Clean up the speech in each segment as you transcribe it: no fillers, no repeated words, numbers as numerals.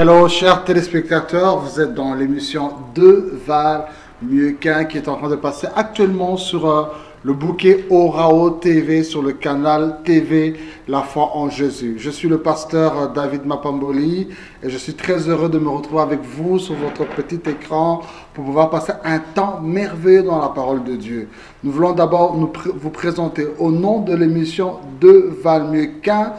Hello, chers téléspectateurs, vous êtes dans l'émission De Val Mieux qu'un qui est en train de passer actuellement sur le bouquet Orao TV sur le canal TV La Foi en Jésus. Je suis le pasteur David Mapamboli et je suis très heureux de me retrouver avec vous sur votre petit écran pour pouvoir passer un temps merveilleux dans la parole de Dieu. Nous voulons d'abord vous présenter au nom de l'émission De Val Mieux qu'un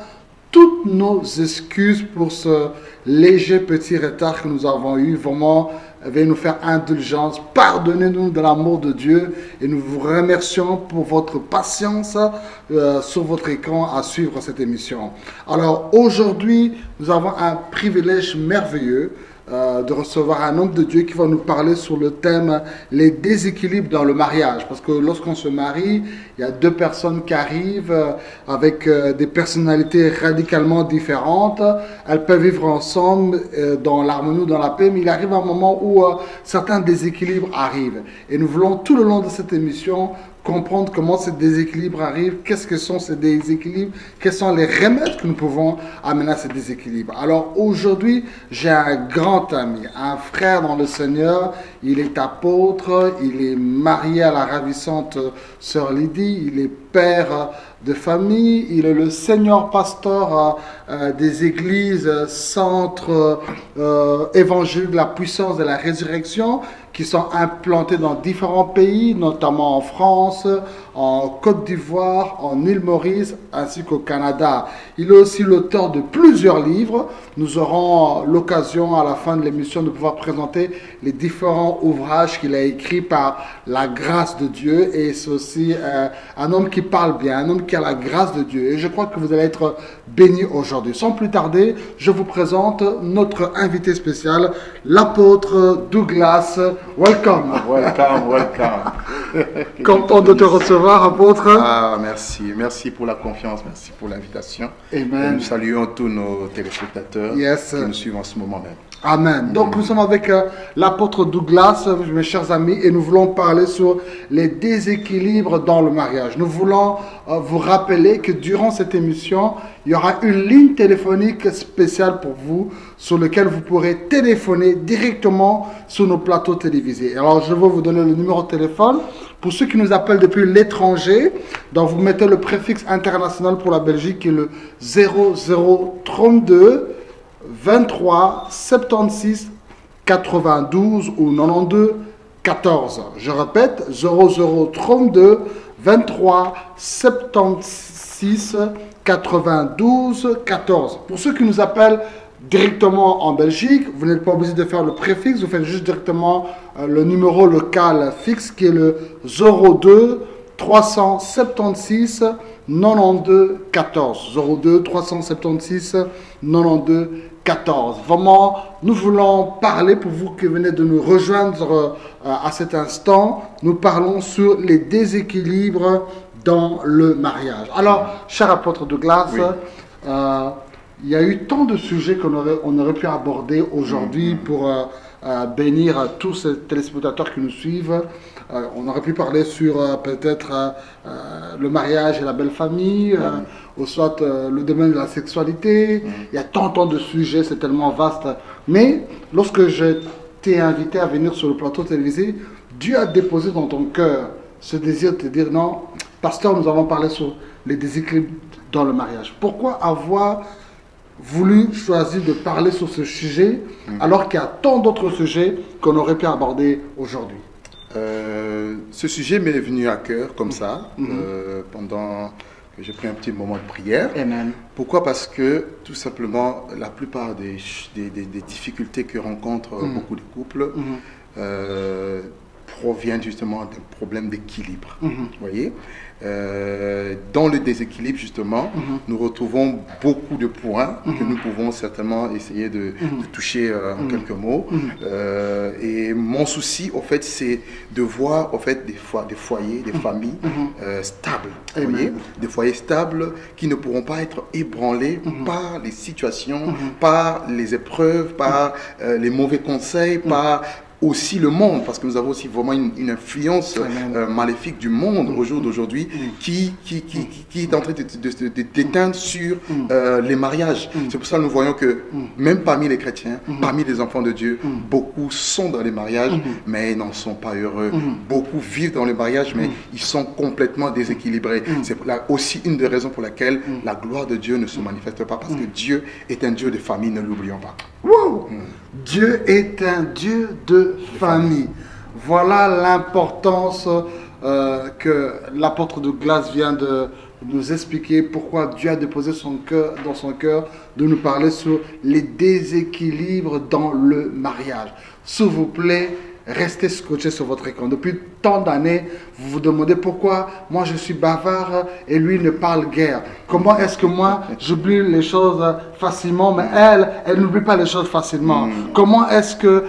toutes nos excuses pour ce léger petit retard que nous avons eu. Vraiment, veuillez nous faire indulgence. Pardonnez-nous de l'amour de Dieu et nous vous remercions pour votre patience sur votre écran à suivre cette émission. Alors aujourd'hui, nous avons un privilège merveilleux de recevoir un homme de Dieu qui va nous parler sur le thème les déséquilibres dans le mariage. Parce que lorsqu'on se marie, il y a deux personnes qui arrivent avec des personnalités radicalement différentes. Elles peuvent vivre ensemble dans l'harmonie ou dans la paix, mais il arrive un moment où certains déséquilibres arrivent. Et nous voulons tout le long de cette émission comprendre comment ces déséquilibres arrivent, qu'est-ce que sont ces déséquilibres, quels sont les remèdes que nous pouvons amener à ces déséquilibres. Alors aujourd'hui, j'ai un grand ami, un frère dans le Seigneur. Il est apôtre, il est marié à la ravissante sœur Lydie, il est père de famille, il est le senior pasteur des églises centre évangile de la puissance de la résurrection qui sont implantés dans différents pays, notamment en France, en Côte d'Ivoire, en île Maurice, ainsi qu'au Canada. Il est aussi l'auteur de plusieurs livres. Nous aurons l'occasion à la fin de l'émission de pouvoir présenter les différents ouvrages qu'il a écrits par la grâce de Dieu. Et c'est aussi un homme qui parle bien, un homme qui a la grâce de Dieu. Et je crois que vous allez être bénis aujourd'hui. Sans plus tarder, je vous présente notre invité spécial, l'apôtre Douglas. Welcome. Welcome, welcome. Content de te recevoir, apôtre. Ah, merci. Merci pour la confiance, merci pour l'invitation. Amen. Et nous saluons tous nos téléspectateurs qui nous suivent en ce moment même. Amen. Donc nous sommes avec l'apôtre Douglas, mes chers amis, et nous voulons parler sur les déséquilibres dans le mariage. Nous voulons vous rappeler que durant cette émission, il y aura une ligne téléphonique spéciale pour vous, sur laquelle vous pourrez téléphoner directement sur nos plateaux télévisés. Alors je vais vous donner le numéro de téléphone. Pour ceux qui nous appellent depuis l'étranger, donc vous mettez le préfixe international pour la Belgique qui est le 0032 23 76 92 ou 92 14. Je répète, 0032 23 76 92 14. Pour ceux qui nous appellent directement en Belgique, vous n'êtes pas obligé de faire le préfixe, vous faites juste directement le numéro local fixe qui est le 02 376 92 14. 02 376 92 14. Vraiment, nous voulons parler, pour vous qui venez de nous rejoindre à cet instant, nous parlons sur les déséquilibres dans le mariage. Alors, cher apôtre Douglas, oui. Il y a eu tant de sujets qu'on aurait pu aborder aujourd'hui pour bénir tous ces téléspectateurs qui nous suivent. On aurait pu parler sur peut-être le mariage et la belle famille, ou soit le domaine de la sexualité. Il y a tant de sujets, c'est tellement vaste. Mais lorsque je t'ai invité à venir sur le plateau télévisé, Dieu a déposé dans ton cœur ce désir de te dire non, pasteur, nous avons parlé sur les déséquilibres dans le mariage. Pourquoi avoir voulu choisir de parler sur ce sujet alors qu'il y a tant d'autres sujets qu'on aurait pu aborder aujourd'hui? Ce sujet m'est venu à cœur comme ça pendant que j'ai pris un petit moment de prière. Amen. Pourquoi? Parce que tout simplement la plupart des difficultés que rencontrent beaucoup de couples proviennent justement d'un problème d'équilibre. Vous voyez, dans le déséquilibre, justement, nous retrouvons beaucoup de points que nous pouvons certainement essayer de toucher en quelques mots. Et mon souci, au fait, c'est de voir, au fait, des foyers, des familles stables. Vous voyez, des foyers stables qui ne pourront pas être ébranlés par les situations, par les épreuves, par les mauvais conseils, par aussi le monde, parce que nous avons aussi vraiment une influence maléfique du monde au jour d'aujourd'hui qui est en train de d'éteindre sur les mariages. C'est pour ça que nous voyons que même parmi les chrétiens, parmi les enfants de Dieu, beaucoup sont dans les mariages, mais n'en sont pas heureux. Beaucoup vivent dans les mariages, mais ils sont complètement déséquilibrés. C'est aussi une des raisons pour laquelle la gloire de Dieu ne se manifeste pas, parce que Dieu est un Dieu de famille, ne l'oublions pas. Wow. Dieu est un Dieu de famille. Voilà l'importance que l'apôtre Douglas vient de nous expliquer, pourquoi Dieu a déposé dans son cœur de nous parler sur les déséquilibres dans le mariage. S'il vous plaît, restez scotché sur votre écran. Depuis tant d'années, vous vous demandez pourquoi moi je suis bavard et lui ne parle guère. Comment est-ce que moi j'oublie les choses facilement, mais elle n'oublie pas les choses facilement. Comment est-ce que,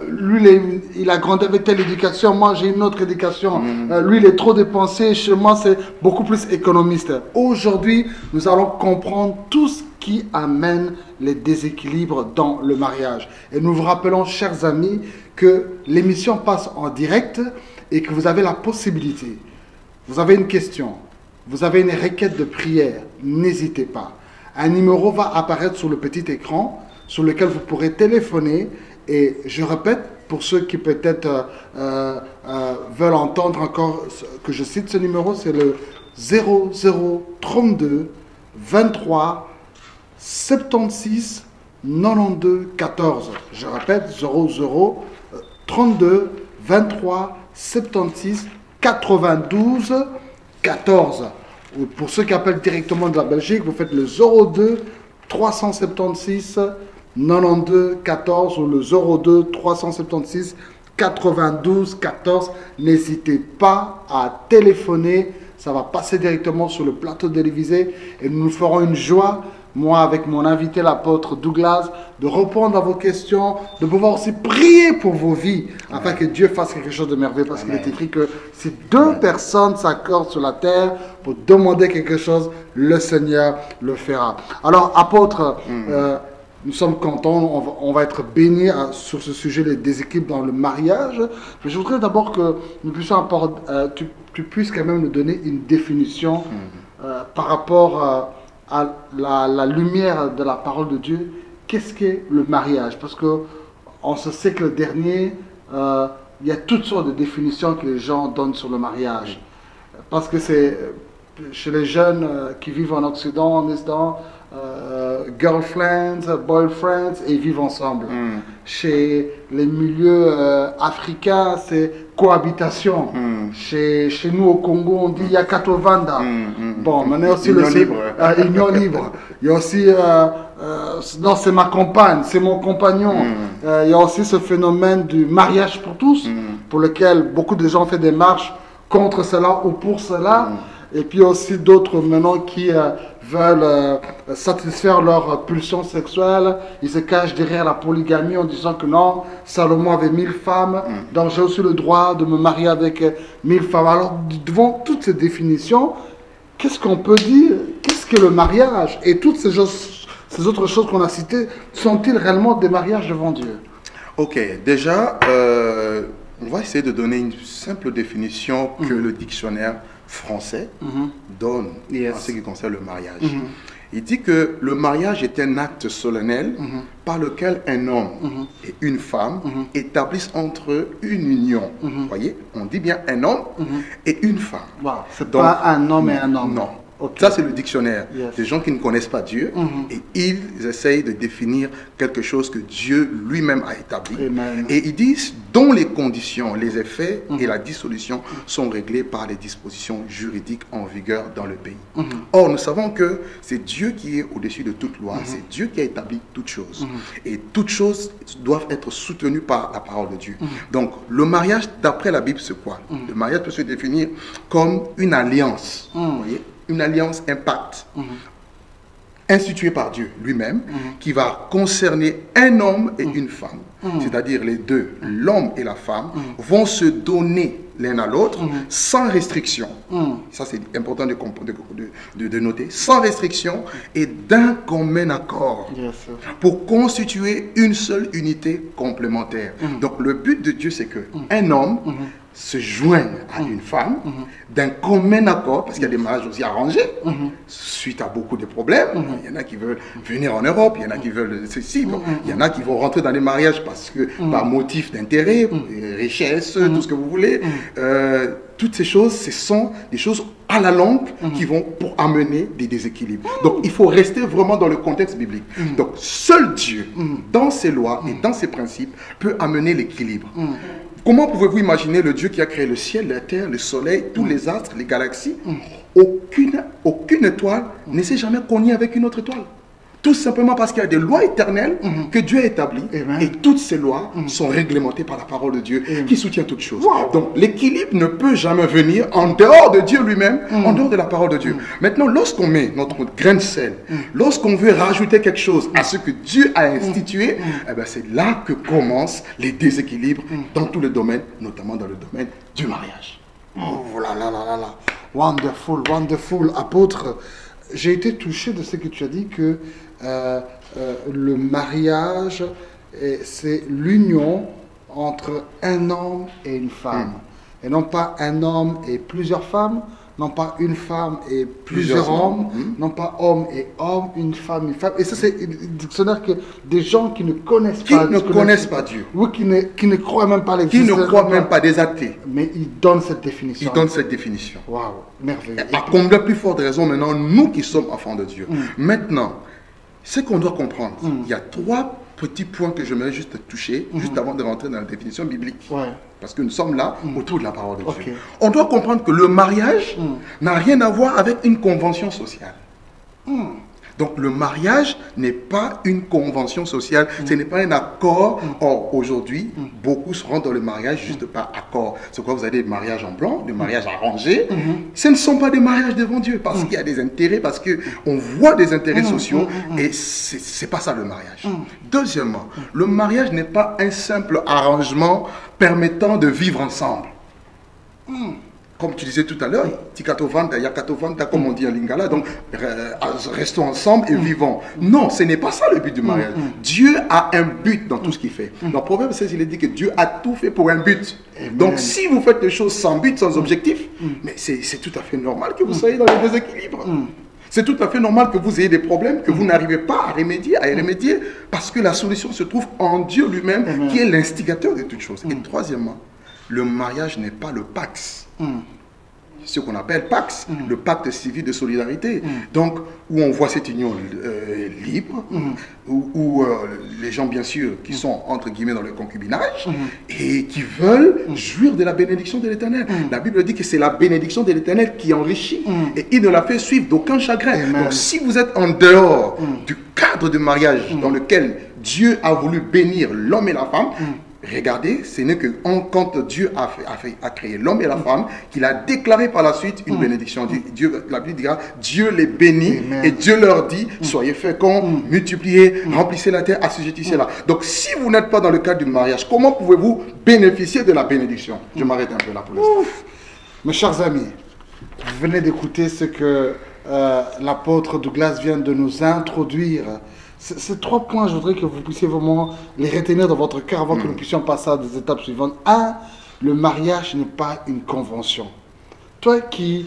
lui il a grandi avec telle éducation, moi j'ai une autre éducation. Lui il est trop dépensé, chez moi c'est beaucoup plus économiste. Aujourd'hui, nous allons comprendre tout ce qui amène les déséquilibres dans le mariage. Et nous vous rappelons, chers amis, que l'émission passe en direct et que vous avez la possibilité, vous avez une question, vous avez une requête de prière, n'hésitez pas. Un numéro va apparaître sur le petit écran sur lequel vous pourrez téléphoner, et je répète, pour ceux qui peut-être veulent entendre encore que je cite ce numéro, c'est le 0032 23 76 92 14. Je répète, 0032 23 76 92 14. Pour ceux qui appellent directement de la Belgique, vous faites le 02 376 92 14 ou le 02 376 92 14. N'hésitez pas à téléphoner. Ça va passer directement sur le plateau télévisé et nous nous ferons une joie, moi avec mon invité l'apôtre Douglas, de répondre à vos questions, de pouvoir aussi prier pour vos vies, afin que Dieu fasse quelque chose de merveilleux, parce qu'il est écrit que si deux personnes s'accordent sur la terre pour demander quelque chose, le Seigneur le fera. Alors apôtre, nous sommes contents, on va être bénis sur ce sujet, les déséquilibres dans le mariage. Mais je voudrais d'abord que nous puissions apporter, tu puisses quand même nous donner une définition par rapport à la lumière de la parole de Dieu. Qu'est-ce qu'est le mariage? Parce qu'en ce siècle dernier, il y a toutes sortes de définitions que les gens donnent sur le mariage. Parce que c'est chez les jeunes qui vivent en Occident, en Occident, girlfriends, boyfriends, et ils vivent ensemble. Chez les milieux africains, c'est cohabitation. Chez nous au Congo, on dit Yakatovanda. Bon, maintenant aussi union libre. Union libre. Il y a aussi non, c'est ma compagne, c'est mon compagnon. Il y a aussi ce phénomène du mariage pour tous, pour lequel beaucoup de gens ont fait des marches contre cela ou pour cela. Et puis aussi d'autres maintenant qui veulent satisfaire leurs pulsions sexuelles. Ils se cachent derrière la polygamie en disant que non, Salomon avait 1000 femmes, donc j'ai aussi le droit de me marier avec 1000 femmes. Alors devant toutes ces définitions, qu'est-ce qu'on peut dire? Qu'est-ce que le mariage? Et toutes ces autres choses qu'on a citées, sont-ils réellement des mariages devant Dieu? Ok, déjà, on va essayer de donner une simple définition que le dictionnaire français donne en ce qui concerne le mariage. Il dit que le mariage est un acte solennel par lequel un homme et une femme établissent entre eux une union. Vous voyez, on dit bien un homme et une femme. Wow. C'est pas un homme et un homme. Non. Okay. Ça, c'est le dictionnaire. Des gens qui ne connaissent pas Dieu et ils essayent de définir quelque chose que Dieu lui-même a établi. Amen. Et ils disent dont les conditions, les effets et la dissolution sont réglés par les dispositions juridiques en vigueur dans le pays. Or, nous savons que c'est Dieu qui est au-dessus de toute loi. C'est Dieu qui a établi toutes choses. Et toutes choses doivent être soutenues par la parole de Dieu. Donc, le mariage, d'après la Bible, c'est quoi? Le mariage peut se définir comme une alliance. Vous voyez? Une alliance impact instituée par Dieu lui-même qui va concerner un homme et une femme, c'est-à-dire les deux, l'homme et la femme, vont se donner l'un à l'autre sans restriction. ça c'est important de noter, sans restriction et d'un commun accord pour constituer une seule unité complémentaire. Donc le but de Dieu, c'est qu'un homme se joigne à une femme d'un commun accord, parce qu'il y a des mariages aussi arrangés, suite à beaucoup de problèmes. Il y en a qui veulent venir en Europe, il y en a qui veulent ceci, il y en a qui vont rentrer dans les mariages parce que par motif d'intérêt, richesse, tout ce que vous voulez. Toutes ces choses, ce sont des choses à la longue qui vont pour amener des déséquilibres. Donc il faut rester vraiment dans le contexte biblique. Donc seul Dieu, dans ses lois et dans ses principes, peut amener l'équilibre. Comment pouvez-vous imaginer le Dieu qui a créé le ciel, la terre, le soleil, tous les astres, les galaxies? Aucune étoile ne s'est jamais cognée avec une autre étoile. Tout simplement parce qu'il y a des lois éternelles que Dieu a établies. Et toutes ces lois sont réglementées par la parole de Dieu qui soutient toutes choses. Donc l'équilibre ne peut jamais venir en dehors de Dieu lui-même, en dehors de la parole de Dieu. Maintenant, lorsqu'on met notre grain de sel, lorsqu'on veut rajouter quelque chose à ce que Dieu a institué, c'est là que commencent les déséquilibres dans tous les domaines, notamment dans le domaine du mariage. Oh là là là là là. Wonderful, wonderful. Apôtre, j'ai été touché de ce que tu as dit que le mariage, c'est l'union entre un homme et une femme. Et non pas un homme et plusieurs femmes, non pas une femme et plusieurs hommes, non pas homme et homme, une femme et femme. Et ça, c'est un dictionnaire que des gens qui ne connaissent pas Dieu. Oui, qui ne croient même pas l'existence. Qui ne croient même pas, des athées. Mais ils donnent cette définition. Ils donnent cette définition. Waouh, merveilleux. À combien plus forte raison maintenant, nous qui sommes enfants de Dieu. Maintenant, ce qu'on doit comprendre, il y a trois petits points que j'aimerais juste toucher, juste avant de rentrer dans la définition biblique. Parce que nous sommes là autour de la parole de Dieu. On doit comprendre que le mariage n'a rien à voir avec une convention sociale. Donc le mariage n'est pas une convention sociale, ce n'est pas un accord. Or aujourd'hui, beaucoup se rendent dans le mariage juste par accord. C'est quoi, vous avez des mariages en blanc, des mariages arrangés. Ce ne sont pas des mariages devant Dieu parce qu'il y a des intérêts, parce qu'on voit des intérêts sociaux et c'est pas ça le mariage. Deuxièmement, le mariage n'est pas un simple arrangement permettant de vivre ensemble. Comme tu disais tout à l'heure, Tikatovanda, Yakatovanda, comme on dit en lingala, donc restons ensemble et vivons. Non, ce n'est pas ça le but du mariage. Dieu a un but dans tout ce qu'il fait. Dans Proverbe 16, il est dit que Dieu a tout fait pour un but. Donc si vous faites les choses sans but, sans objectif, mais c'est tout à fait normal que vous soyez dans les déséquilibres. C'est tout à fait normal que vous ayez des problèmes, que vous n'arrivez pas à y remédier, parce que la solution se trouve en Dieu lui-même, qui est l'instigateur de toutes choses. Et troisièmement, le mariage n'est pas le pax. Ce qu'on appelle Pax, le pacte civil de solidarité. Donc, où on voit cette union libre, où les gens, bien sûr, qui sont, entre guillemets, dans le concubinage, et qui veulent jouir de la bénédiction de l'Éternel. La Bible dit que c'est la bénédiction de l'Éternel qui enrichit, et il ne la fait suivre d'aucun chagrin. Donc, si vous êtes en dehors du cadre de mariage dans lequel Dieu a voulu bénir l'homme et la femme, regardez, ce n'est que quand Dieu a créé l'homme et la femme, qu'il a déclaré par la suite une bénédiction. La Bible dira, Dieu les bénit et Dieu leur dit, soyez féconds, multipliez, remplissez la terre, assujettissez-la. Donc si vous n'êtes pas dans le cadre du mariage, comment pouvez-vous bénéficier de la bénédiction? Je m'arrête un peu là pour l'instant. Mes chers amis, vous venez d'écouter ce que l'apôtre Douglas vient de nous introduire. Ces trois points, je voudrais que vous puissiez vraiment les retenir dans votre cœur avant que nous puissions passer à des étapes suivantes. Un, le mariage n'est pas une convention. Toi qui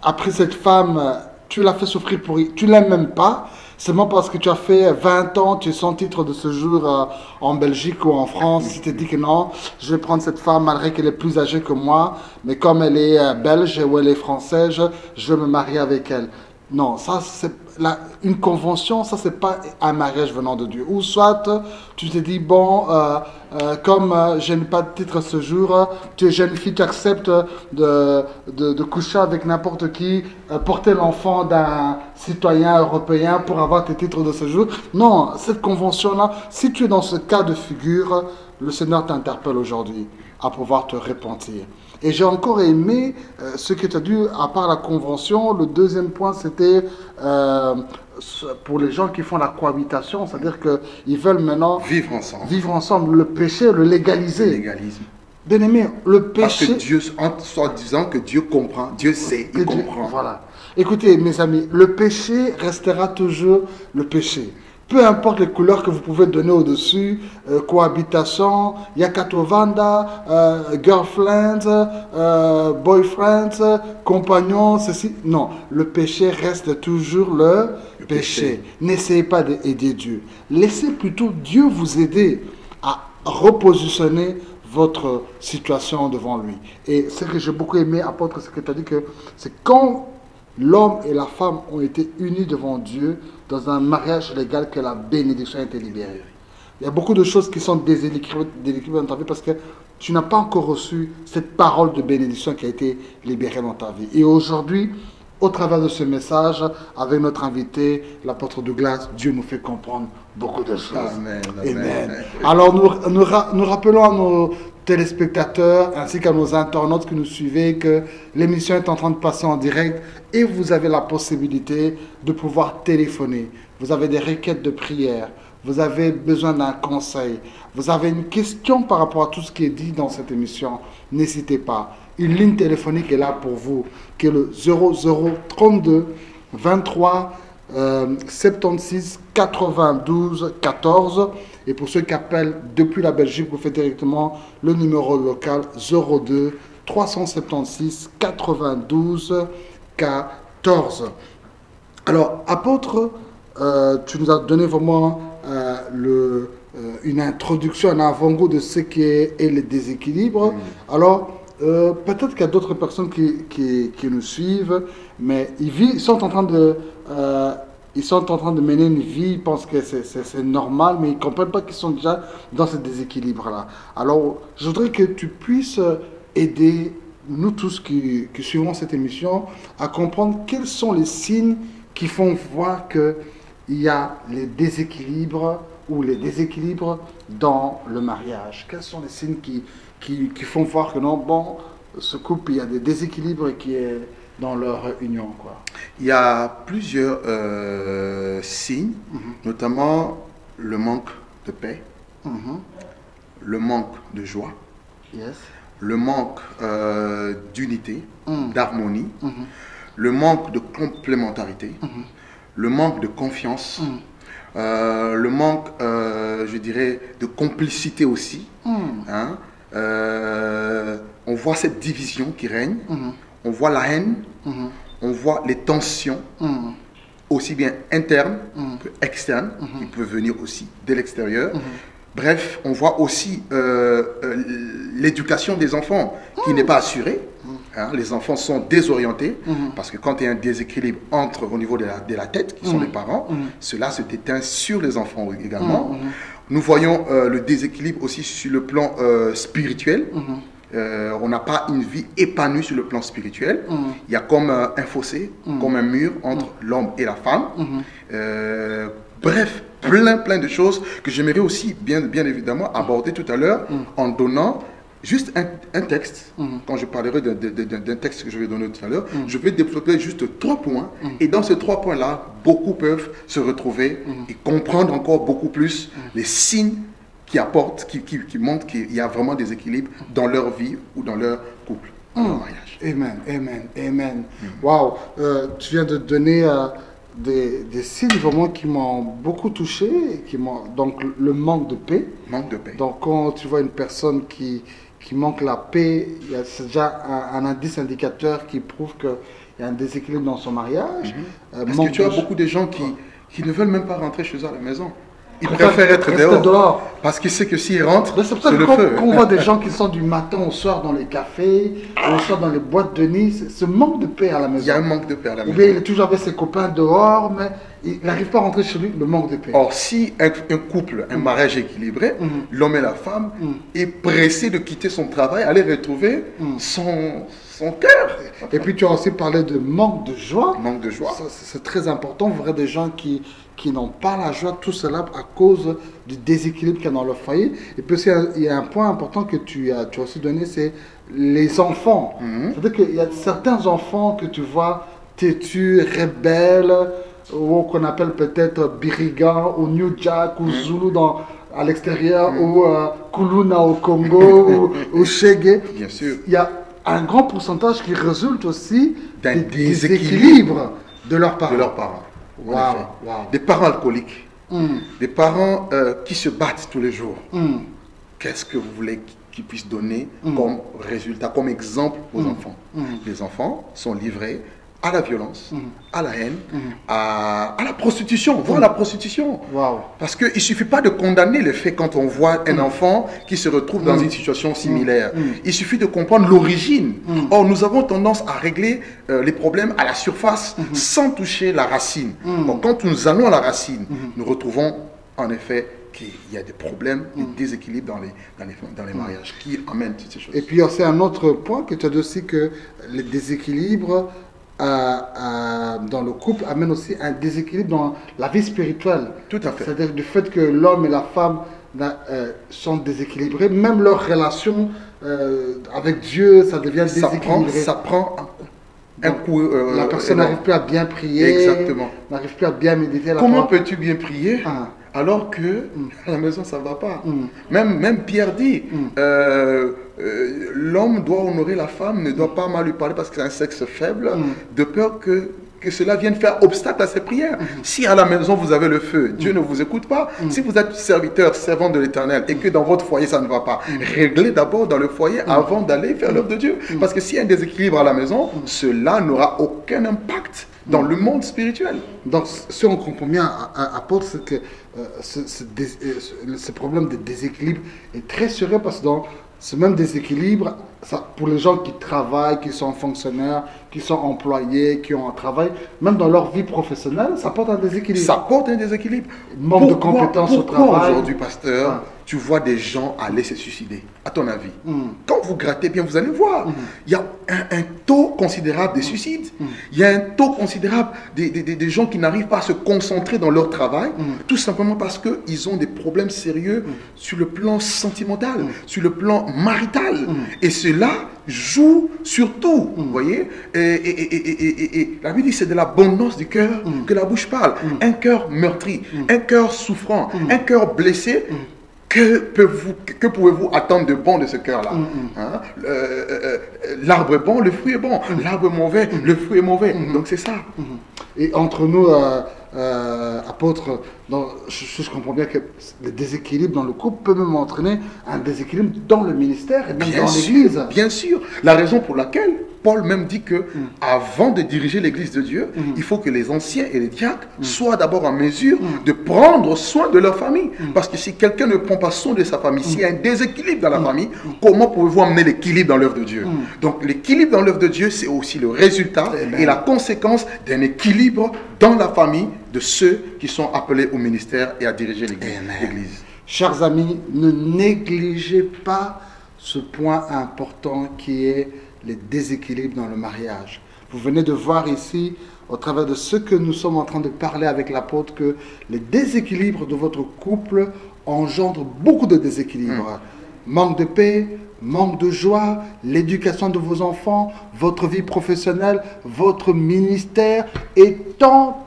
as pris cette femme, tu l'as fait souffrir pour... Tu ne l'aimes même pas, seulement parce que tu as fait 20 ans, tu es sans titre de séjour en Belgique ou en France. Tu t'es dit que non, je vais prendre cette femme malgré qu'elle est plus âgée que moi, mais comme elle est belge ou elle est française, je vais me marier avec elle. Non, ça c'est une convention, ça c'est pas un mariage venant de Dieu. Ou soit tu te dis bon, comme je n'ai pas de titre ce jour, tu es jeune fille, tu acceptes de coucher avec n'importe qui, porter l'enfant d'un citoyen européen pour avoir tes titres de séjour. Non, cette convention-là, si tu es dans ce cas de figure, le Seigneur t'interpelle aujourd'hui à pouvoir te repentir. Et j'ai encore aimé ce que tu as dit, à part la convention. Le deuxième point, c'était pour les gens qui font la cohabitation, c'est-à-dire qu'ils veulent maintenant vivre ensemble. Vivre ensemble, le péché, le légaliser. Le légalisme. Bien-aimé, le Parce que péché... Dieu, en disant que Dieu comprend, Dieu sait, il comprend. Voilà. Écoutez, mes amis, le péché restera toujours le péché. Peu importe les couleurs que vous pouvez donner au-dessus, cohabitation, yakatovanda, girlfriend, boyfriend, compagnon, ceci. Non, le péché reste toujours le péché. N'essayez pas d'aider Dieu. Laissez plutôt Dieu vous aider à repositionner votre situation devant lui. Et ce que j'ai beaucoup aimé, apôtre, c'est que tu as dit que c'est quand l'homme et la femme ont été unis devant Dieu dans un mariage légal que la bénédiction a été libérée. Il y a beaucoup de choses qui sont déséquilibrées dans ta vie parce que tu n'as pas encore reçu cette parole de bénédiction qui a été libérée dans ta vie. Et aujourd'hui, au travers de ce message, avec notre invité, l'apôtre Douglas, Dieu nous fait comprendre beaucoup de choses. Amen. Amen. Alors nous rappelons à nos téléspectateurs ainsi qu'à nos internautes qui nous suivent que l'émission est en train de passer en direct et vous avez la possibilité de pouvoir téléphoner. Vous avez des requêtes de prière, vous avez besoin d'un conseil, vous avez une question par rapport à tout ce qui est dit dans cette émission, n'hésitez pas. Une ligne téléphonique est là pour vous, qui est le 0032 23 76 92 14. Et pour ceux qui appellent depuis la Belgique, vous faites directement le numéro local 02 376 92 14. Alors, apôtre, tu nous as donné vraiment une introduction, un avant-goût de ce qui est le déséquilibre. Alors, peut-être qu'il y a d'autres personnes qui nous suivent, mais ils sont en train de mener une vie, ils pensent que c'est normal, mais ils ne comprennent pas qu'ils sont déjà dans ce déséquilibre-là. Alors, je voudrais que tu puisses aider nous tous qui suivons cette émission à comprendre quels sont les signes qui font voir qu'il y a les déséquilibres ou les déséquilibres dans le mariage. Quels sont les signes qui font voir que non, bon, ce couple, il y a des déséquilibres qui est dans leur union, quoi. Il y a plusieurs signes, notamment le manque de paix, le manque de joie, Yes. le manque d'unité, d'harmonie, le manque de complémentarité, le manque de confiance, le manque, je dirais, de complicité aussi. Hein. On voit cette division qui règne, on voit la haine, on voit les tensions, aussi bien internes que externes, qui peuvent venir aussi de l'extérieur. Bref, on voit aussi l'éducation des enfants qui n'est pas assurée. Hein, les enfants sont désorientés parce que quand il y a un déséquilibre au niveau de la tête, qui sont les parents, cela se déteint sur les enfants également. Nous voyons le déséquilibre aussi sur le plan spirituel. On n'a pas une vie épanouie sur le plan spirituel. Il y a comme un fossé, comme un mur entre l'homme et la femme. Bref, plein de choses que j'aimerais aussi bien évidemment aborder tout à l'heure en donnant juste un texte. Quand je parlerai d'un texte que je vais donner tout à l'heure, je vais développer juste 3 points. Et dans ces 3 points-là, beaucoup peuvent se retrouver et comprendre encore beaucoup plus les signes qui apportent, qui montrent qu'il y a vraiment des équilibres dans leur vie ou dans leur couple, dans leur mariage. Amen. Waouh, tu viens de donner des signes vraiment qui m'ont beaucoup touché, donc le manque de paix. Manque de paix. Donc quand tu vois une personne qui manque la paix, c'est déjà un indice indicateur qui prouve qu'il y a un déséquilibre dans son mariage. Parce que tu as beaucoup de gens qui ne veulent même pas rentrer chez eux à la maison. Ils préfèrent être dehors. Parce qu'ils savent que s'ils rentrent, c'est le feu. Quand on voit des gens qui sont du matin au soir dans les cafés, au soir dans les boîtes de nuit, ce manque de paix à la maison. Il y a un manque de paix à la maison. Ou bien il est toujours avec ses copains dehors, mais il n'arrive pas à rentrer chez lui, le manque de paix. Or, si un couple, un mariage équilibré, l'homme et la femme est pressé de quitter son travail, aller retrouver son cœur. Et puis tu as aussi parlé de manque de joie. Manque de joie. C'est très important. Vous verrez des gens qui n'ont pas la joie, tout cela à cause du déséquilibre qu'il y a dans leur foyer. Et puis aussi, il y a un point important que tu as aussi donné, c'est les enfants. C'est-à-dire qu'il y a certains enfants que tu vois têtus, rebelles, ou qu'on appelle peut-être Birigan ou New Jack ou Zulu à l'extérieur ou Kuluna au Congo ou Chege. Bien sûr. Il y a un grand pourcentage qui résulte aussi D'un des déséquilibre déséquilibres de leurs parents. de leurs parents. En Waouh, effet. waouh. Des parents alcooliques, Hum, des parents qui se battent tous les jours. hum, Qu'est-ce que vous voulez qu'ils puissent donner Mm. comme résultat, comme exemple aux Mm. enfants? Mm. Les enfants sont livrés à la violence, Mm. à la haine, Mm. à la prostitution, voire la prostitution. Waouh. Parce qu'il ne suffit pas de condamner le fait quand on voit un enfant qui se retrouve dans une situation similaire. Il suffit de comprendre l'origine. Or, nous avons tendance à régler les problèmes à la surface sans toucher la racine. Or, quand nous allons à la racine, nous retrouvons en effet qu'il y a des problèmes, des déséquilibres dans les mariages qui amènent toutes ces choses. Et puis, c'est un autre point que tu as dit aussi, que les déséquilibres dans le couple amènent aussi un déséquilibre dans la vie spirituelle. Tout à fait. C'est-à-dire du fait que l'homme et la femme sont déséquilibrés, même leur relation avec Dieu, ça devient déséquilibré. Ça prend un coup. La personne énorme. n'arrive plus à bien prier, Exactement. n'arrive plus à bien méditer. Comment peux-tu bien prier Ah. alors que à la maison ça ne va pas? Mm. Même Pierre dit, l'homme doit honorer la femme, ne doit pas mal lui parler parce que c'est un sexe faible, de peur que cela vienne faire obstacle à ses prières. Si à la maison vous avez le feu, Dieu ne vous écoute pas. Si vous êtes serviteur, servant de l'Éternel et que dans votre foyer ça ne va pas, réglez d'abord dans le foyer avant d'aller faire l'œuvre de Dieu. Parce que s'il y a un déséquilibre à la maison, cela n'aura aucun impact dans le monde spirituel. Donc, si on comprend bien, apôtre, c'est que ce problème de déséquilibre est très sérieux, parce que dans ce même déséquilibre, ça, pour les gens qui travaillent, qui sont fonctionnaires, qui sont employés, qui ont un travail, même dans leur vie professionnelle, ça porte un déséquilibre. Ça porte un déséquilibre. Manque de compétences au Pourquoi travail. aujourd'hui, pasteur, tu vois des gens aller se suicider, à ton avis? Quand vous grattez bien, vous allez voir, il y a un taux considérable de suicides. Il y a un taux considérable des gens qui n'arrivent pas à se concentrer dans leur travail, tout simplement parce qu'ils ont des problèmes sérieux sur le plan sentimental, sur le plan marital. Et cela joue sur tout, vous voyez. Et la Bible dit, c'est de l'abondance du cœur que la bouche parle. Un cœur meurtri, un cœur souffrant, un cœur blessé. Que pouvez-vous attendre de bon de ce cœur-là? Hein? L'arbre est bon, le fruit est bon. L'arbre est mauvais, le fruit est mauvais. Donc c'est ça. Et entre nous, apôtres, je comprends bien que le déséquilibre dans le couple peut même entraîner un déséquilibre dans le ministère et même dans l'Église. Bien sûr. La raison pour laquelle Paul même dit que avant de diriger l'Église de Dieu, il faut que les anciens et les diacres soient d'abord en mesure de prendre soin de leur famille. Parce que si quelqu'un ne prend pas soin de sa famille, s'il y a un déséquilibre dans la famille, comment pouvez-vous amener l'équilibre dans l'œuvre de Dieu? Donc l'équilibre dans l'œuvre de Dieu, c'est aussi le résultat et la conséquence d'un équilibre dans la famille de ceux qui sont appelés au ministère et à diriger l'Église. Chers amis, ne négligez pas ce point important qui est les déséquilibres dans le mariage. Vous venez de voir ici, au travers de ce que nous sommes en train de parler avec l'apôtre, que les déséquilibres de votre couple engendrent beaucoup de déséquilibres. Manque de paix, manque de joie, l'éducation de vos enfants, votre vie professionnelle, votre ministère et tant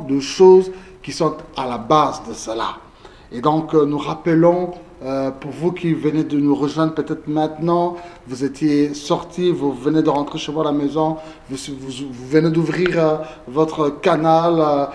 de choses qui sont à la base de cela. Et donc, nous rappelons, pour vous qui venez de nous rejoindre peut-être maintenant, vous étiez sortis, vous venez de rentrer chez vous à la maison, vous venez d'ouvrir votre canal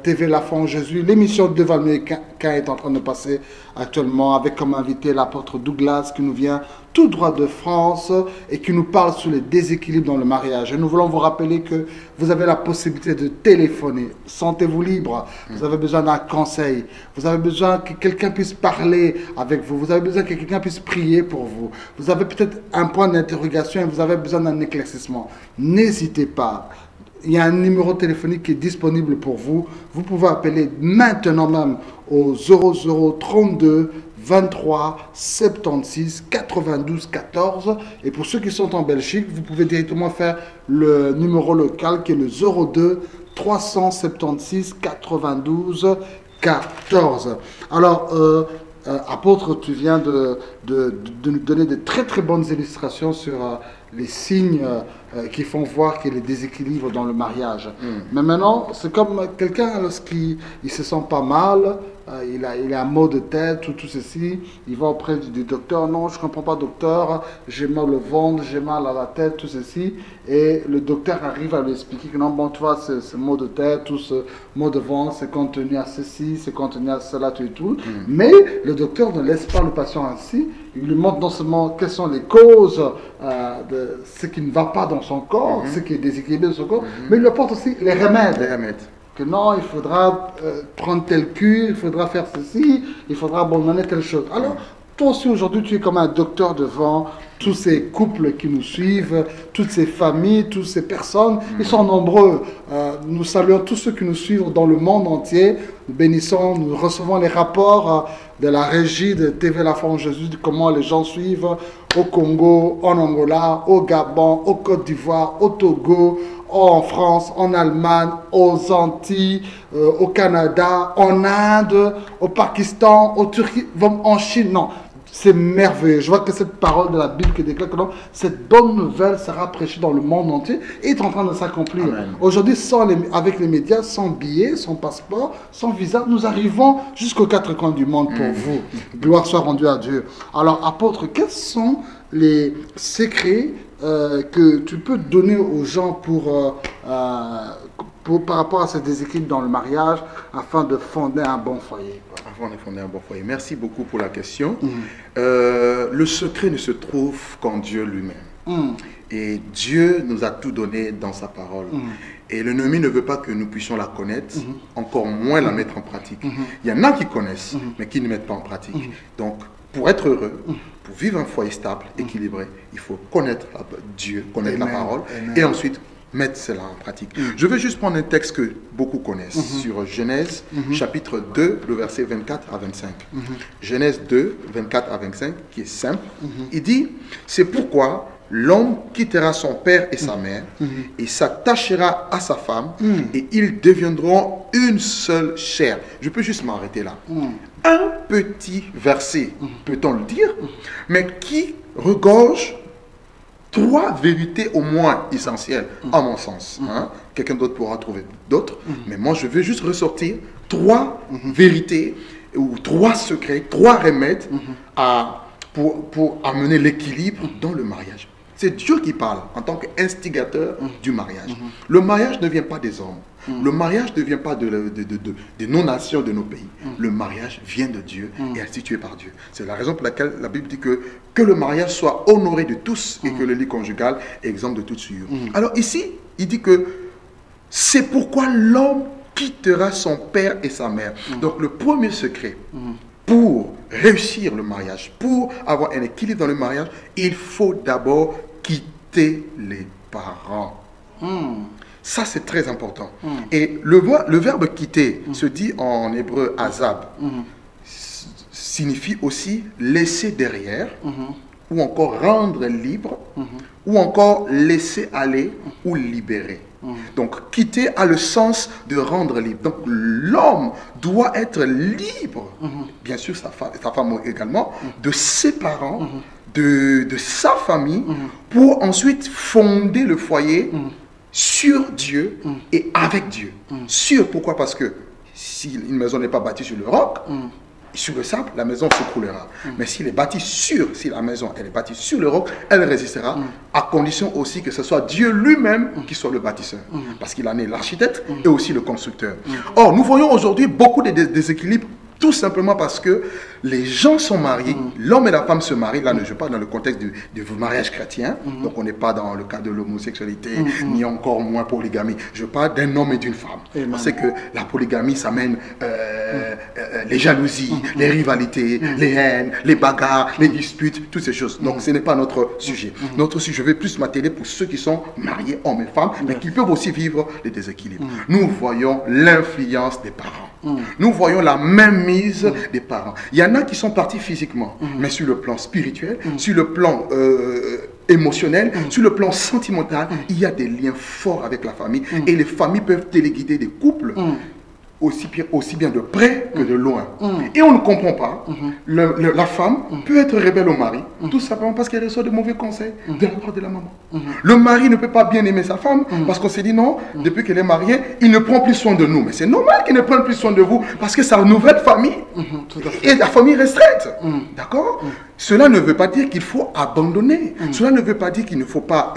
TV La Foi en Jésus. L'émission de Val-Méquin est en train de passer actuellement avec comme invité l'apôtre Douglas qui nous vient tout droit de France et qui nous parle sur les déséquilibres dans le mariage. Et nous voulons vous rappeler que vous avez la possibilité de téléphoner. Sentez-vous libre. Vous avez besoin d'un conseil. Vous avez besoin que quelqu'un puisse parler avec vous. Vous avez besoin que quelqu'un puisse prier pour vous. Vous avez peut-être un point d'interrogation et vous avez besoin d'un éclaircissement. N'hésitez pas. Il y a un numéro téléphonique qui est disponible pour vous. Vous pouvez appeler maintenant même au 0032 23 76 92 14. Et pour ceux qui sont en Belgique, vous pouvez directement faire le numéro local qui est le 02 376 92 14. Alors, apôtre, tu viens de nous donner de très bonnes illustrations sur les signes qui font voir qu'il y a des déséquilibres dans le mariage. Mais maintenant, c'est comme quelqu'un, lorsqu'il se sent pas mal, il a un mot de tête ou tout ceci, il va auprès du docteur. Non, je ne comprends pas, docteur, j'ai mal au ventre, j'ai mal à la tête, tout ceci. Et le docteur arrive à lui expliquer que non, bon, tu vois, ce mot de tête ou ce mot de ventre, c'est contenu à ceci, c'est contenu à cela, tout et tout. Mais le docteur ne laisse pas le patient ainsi. Il lui montre non seulement quelles sont les causes de ce qui ne va pas dans son corps, ce qui est déséquilibré dans son corps, mais il lui apporte aussi les remèdes. Que non, il faudra prendre telle cure, il faudra faire ceci, il faudra abandonner telle chose. Alors, toi aussi aujourd'hui, tu es comme un docteur devant tous ces couples qui nous suivent, toutes ces familles, toutes ces personnes. Ils sont nombreux. Nous saluons tous ceux qui nous suivent dans le monde entier. Nous bénissons, nous recevons les rapports de la régie de TV La Foi en Jésus, de comment les gens suivent au Congo, en Angola, au Gabon, au Côte d'Ivoire, au Togo, en France, en Allemagne, aux Antilles, au Canada, en Inde, au Pakistan, au Turquie, en Chine. Non, c'est merveilleux. Je vois que cette parole de la Bible qui déclare que non, cette bonne nouvelle sera prêchée dans le monde entier et est en train de s'accomplir. Aujourd'hui, avec les médias, sans billets, sans passeport, sans visa, nous arrivons jusqu'aux quatre coins du monde pour vous. Gloire soit rendue à Dieu. Alors, apôtre, quels sont les secrets que tu peux donner aux gens par rapport à ce déséquilibre dans le mariage afin de fonder un bon foyer? Afin de fonder un bon foyer. Merci beaucoup pour la question. Le secret ne se trouve qu'en Dieu lui-même. Et Dieu nous a tout donné dans sa parole. Et l'ennemi ne veut pas que nous puissions la connaître, encore moins la mettre en pratique. Il y en a qui connaissent, mais qui ne mettent pas en pratique. Donc, pour être heureux, pour vivre un foyer stable, équilibré, il faut connaître Dieu, connaître la parole, et ensuite mettre cela en pratique. Je veux juste prendre un texte que beaucoup connaissent, sur Genèse, chapitre 2, le verset 24 à 25. Genèse 2, 24 à 25, qui est simple. Il dit, c'est pourquoi l'homme quittera son père et sa mère et s'attachera à sa femme et ils deviendront une seule chair. Je peux juste m'arrêter là. Un petit verset, peut-on le dire, mais qui regorge trois vérités au moins essentielles, à mon sens. Quelqu'un d'autre pourra trouver d'autres, mais moi je veux juste ressortir trois vérités ou trois secrets, trois remèdes pour amener l'équilibre dans le mariage. C'est Dieu qui parle en tant qu'instigateur du mariage. Le mariage ne vient pas des hommes. Le mariage ne vient pas de nos nations, de nos pays. Le mariage vient de Dieu et est institué par Dieu. C'est la raison pour laquelle la Bible dit que le mariage soit honoré de tous et que le lit conjugal est exempt de toute souillure. Alors ici, il dit que c'est pourquoi l'homme quittera son père et sa mère. Donc le premier secret pour réussir le mariage, pour avoir un équilibre dans le mariage, il faut d'abord quitter les parents. Ça, c'est très important. Et le verbe quitter se dit en hébreu azab, signifie aussi laisser derrière, ou encore rendre libre, ou encore laisser aller ou libérer. Donc, quitter a le sens de rendre libre. Donc, l'homme doit être libre, bien sûr sa femme également, de ses parents, de sa famille, pour ensuite fonder le foyer sur Dieu et avec Dieu. Pourquoi? Parce que si une maison n'est pas bâtie sur le roc, sur le sable, la maison s'écroulera. Mais s'il est bâti si la maison elle est bâtie sur le roc, elle résistera, à condition aussi que ce soit Dieu lui-même qui soit le bâtisseur. Parce qu'il en est l'architecte et aussi le constructeur. Or, nous voyons aujourd'hui beaucoup de déséquilibres, tout simplement parce que les gens sont mariés, l'homme et la femme se marient. Là, je ne parle pas dans le contexte du mariage chrétien, donc on n'est pas dans le cas de l'homosexualité, ni encore moins polygamie. Je parle d'un homme et d'une femme. On sait que la polygamie, ça mène les jalousies, les rivalités, les haines, les bagarres, les disputes, toutes ces choses. Donc, ce n'est pas notre sujet. Notre sujet, je vais plus m'atteler pour ceux qui sont mariés, hommes et femmes, mais qui peuvent aussi vivre les déséquilibres. Nous voyons l'influence des parents. Nous voyons la mainmise des parents. Il y en a qui sont partis physiquement, mais sur le plan spirituel, sur le plan émotionnel, sur le plan sentimental, il y a des liens forts avec la famille et les familles peuvent téléguider des couples aussi bien de près que de loin. Et on ne comprend pas. La femme peut être rebelle au mari, tout simplement parce qu'elle reçoit de mauvais conseils de la part de la maman. Le mari ne peut pas bien aimer sa femme parce qu'on s'est dit non, depuis qu'elle est mariée, il ne prend plus soin de nous. Mais c'est normal qu'il ne prenne plus soin de vous parce que c'est sa nouvelle famille et la famille restreinte. D'accord? Cela ne veut pas dire qu'il faut abandonner. Cela ne veut pas dire qu'il ne faut pas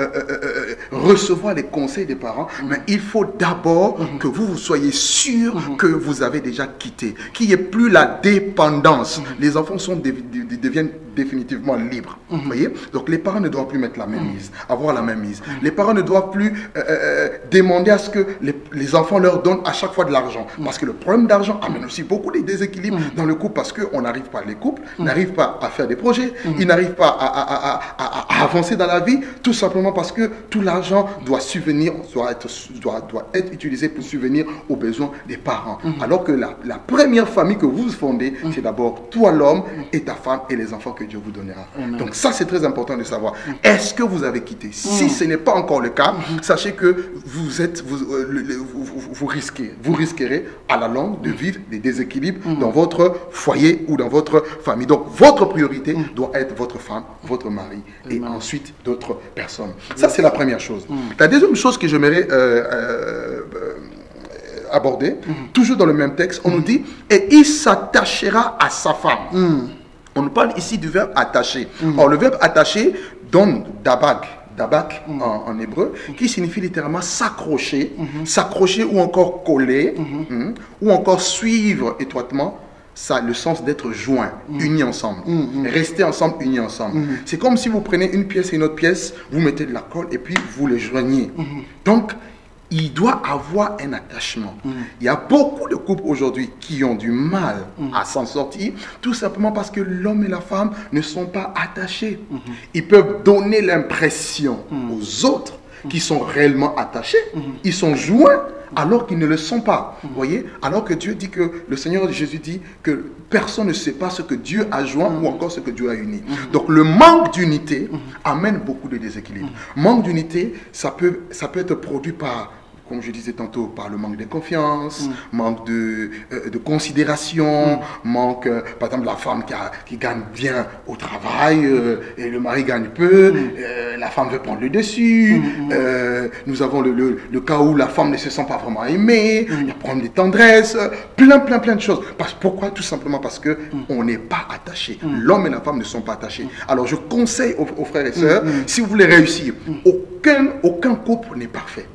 recevoir les conseils des parents, mais il faut d'abord que vous soyez sûr que vous avez déjà quitté, qu'il n'y ait plus la dépendance. Les enfants deviennent définitivement libres. Voyez? Donc les parents ne doivent plus mettre la même mise, avoir la même mise. Les parents ne doivent plus demander à ce que les enfants leur donnent à chaque fois de l'argent. Parce que le problème d'argent amène aussi beaucoup de déséquilibres dans le couple, parce qu'on n'arrive pas, les couples n'arrivent pas à faire des projets, ils n'arrivent pas à avancer dans la vie, tout simplement parce que tout l'argent doit être utilisé pour subvenir aux besoins des parents. Alors que la première famille que vous fondez, c'est d'abord toi l'homme et ta femme et les enfants que Dieu vous donnera. Donc ça c'est très important de savoir. Est-ce que vous avez quitté? Si ce n'est pas encore le cas, sachez que vous risquerez à la longue de vivre des déséquilibres dans votre foyer ou dans votre famille. Donc votre priorité doit être votre femme, votre mari et ensuite d'autres personnes. Ça c'est la première chose. La deuxième chose que j'aimerais aborder, toujours dans le même texte, on nous dit et il s'attachera à sa femme. On nous parle ici du verbe attacher. Or, le verbe attacher donne dabak en hébreu, qui signifie littéralement s'accrocher, s'accrocher ou encore coller, ou encore suivre étroitement. Ça a le sens d'être joint, unis ensemble, rester ensemble, unis ensemble. C'est comme si vous prenez une pièce et une autre pièce, vous mettez de la colle et puis vous les joignez. Donc, il doit avoir un attachement. Il y a beaucoup de couples aujourd'hui qui ont du mal à s'en sortir, tout simplement parce que l'homme et la femme ne sont pas attachés. Ils peuvent donner l'impression aux autres qu'ils sont réellement attachés. Ils sont joints alors qu'ils ne le sont pas. Voyez? Alors que Dieu dit que, le Seigneur Jésus dit que personne ne sait pas ce que Dieu a joint ou encore ce que Dieu a uni. Donc le manque d'unité amène beaucoup de déséquilibre. Manque d'unité, ça peut être produit par, comme je disais tantôt, par le manque de confiance, manque de considération, manque, par exemple, la femme qui gagne bien au travail et le mari gagne peu, la femme veut prendre le dessus, nous avons le cas où la femme ne se sent pas vraiment aimée, il y a problème de tendresse, plein de choses. Pourquoi? Tout simplement parce qu'on n'est pas attaché. L'homme et la femme ne sont pas attachés. Alors je conseille aux frères et sœurs, si vous voulez réussir, aucun couple n'est parfait.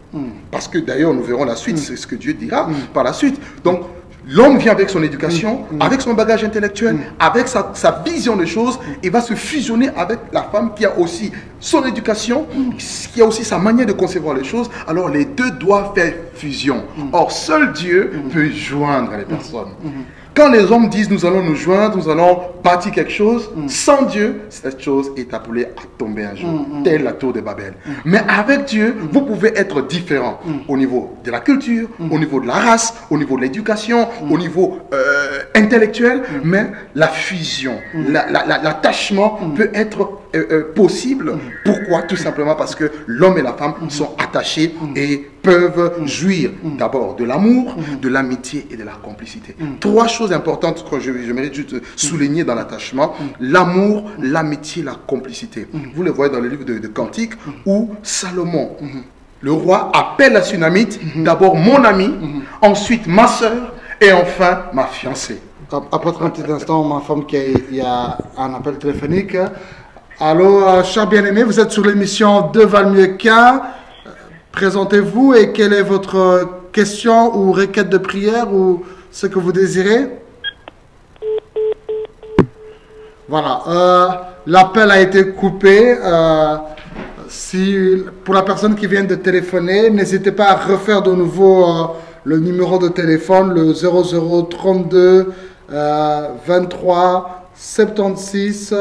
Parce que d'ailleurs, nous verrons la suite, c'est ce que Dieu dira par la suite. Donc, l'homme vient avec son éducation, avec son bagage intellectuel, avec sa vision des choses, et va se fusionner avec la femme qui a aussi son éducation, qui a aussi sa manière de concevoir les choses. Alors, les deux doivent faire fusion. Or, seul Dieu peut joindre les personnes. Quand les hommes disent nous allons nous joindre, nous allons bâtir quelque chose, sans Dieu, cette chose est appelée à tomber un jour, telle la tour de Babel. Mais avec Dieu, vous pouvez être différent au niveau de la culture, au niveau de la race, au niveau de l'éducation, au niveau intellectuel, mais la fusion, l'attachement peut être possible. Pourquoi? Tout simplement parce que l'homme et la femme sont attachés et peuvent jouir d'abord de l'amour, de l'amitié et de la complicité. Trois choses importantes que je mérite juste de souligner dans l'attachement: l'amour, l'amitié, la complicité. Vous le voyez dans le livre de Cantiques où Salomon, le roi, appelle la Sunamite d'abord mon ami, ensuite ma soeur et enfin ma fiancée. Après un petit instant, ma femme, il y a un appel téléphonique. Allô, cher bien-aimé, vous êtes sur l'émission Deux valent mieux qu'un. Présentez-vous et quelle est votre question ou requête de prière ou ce que vous désirez. Voilà, l'appel a été coupé. Pour la personne qui vient de téléphoner, n'hésitez pas à refaire de nouveau le numéro de téléphone, le 0032 23 76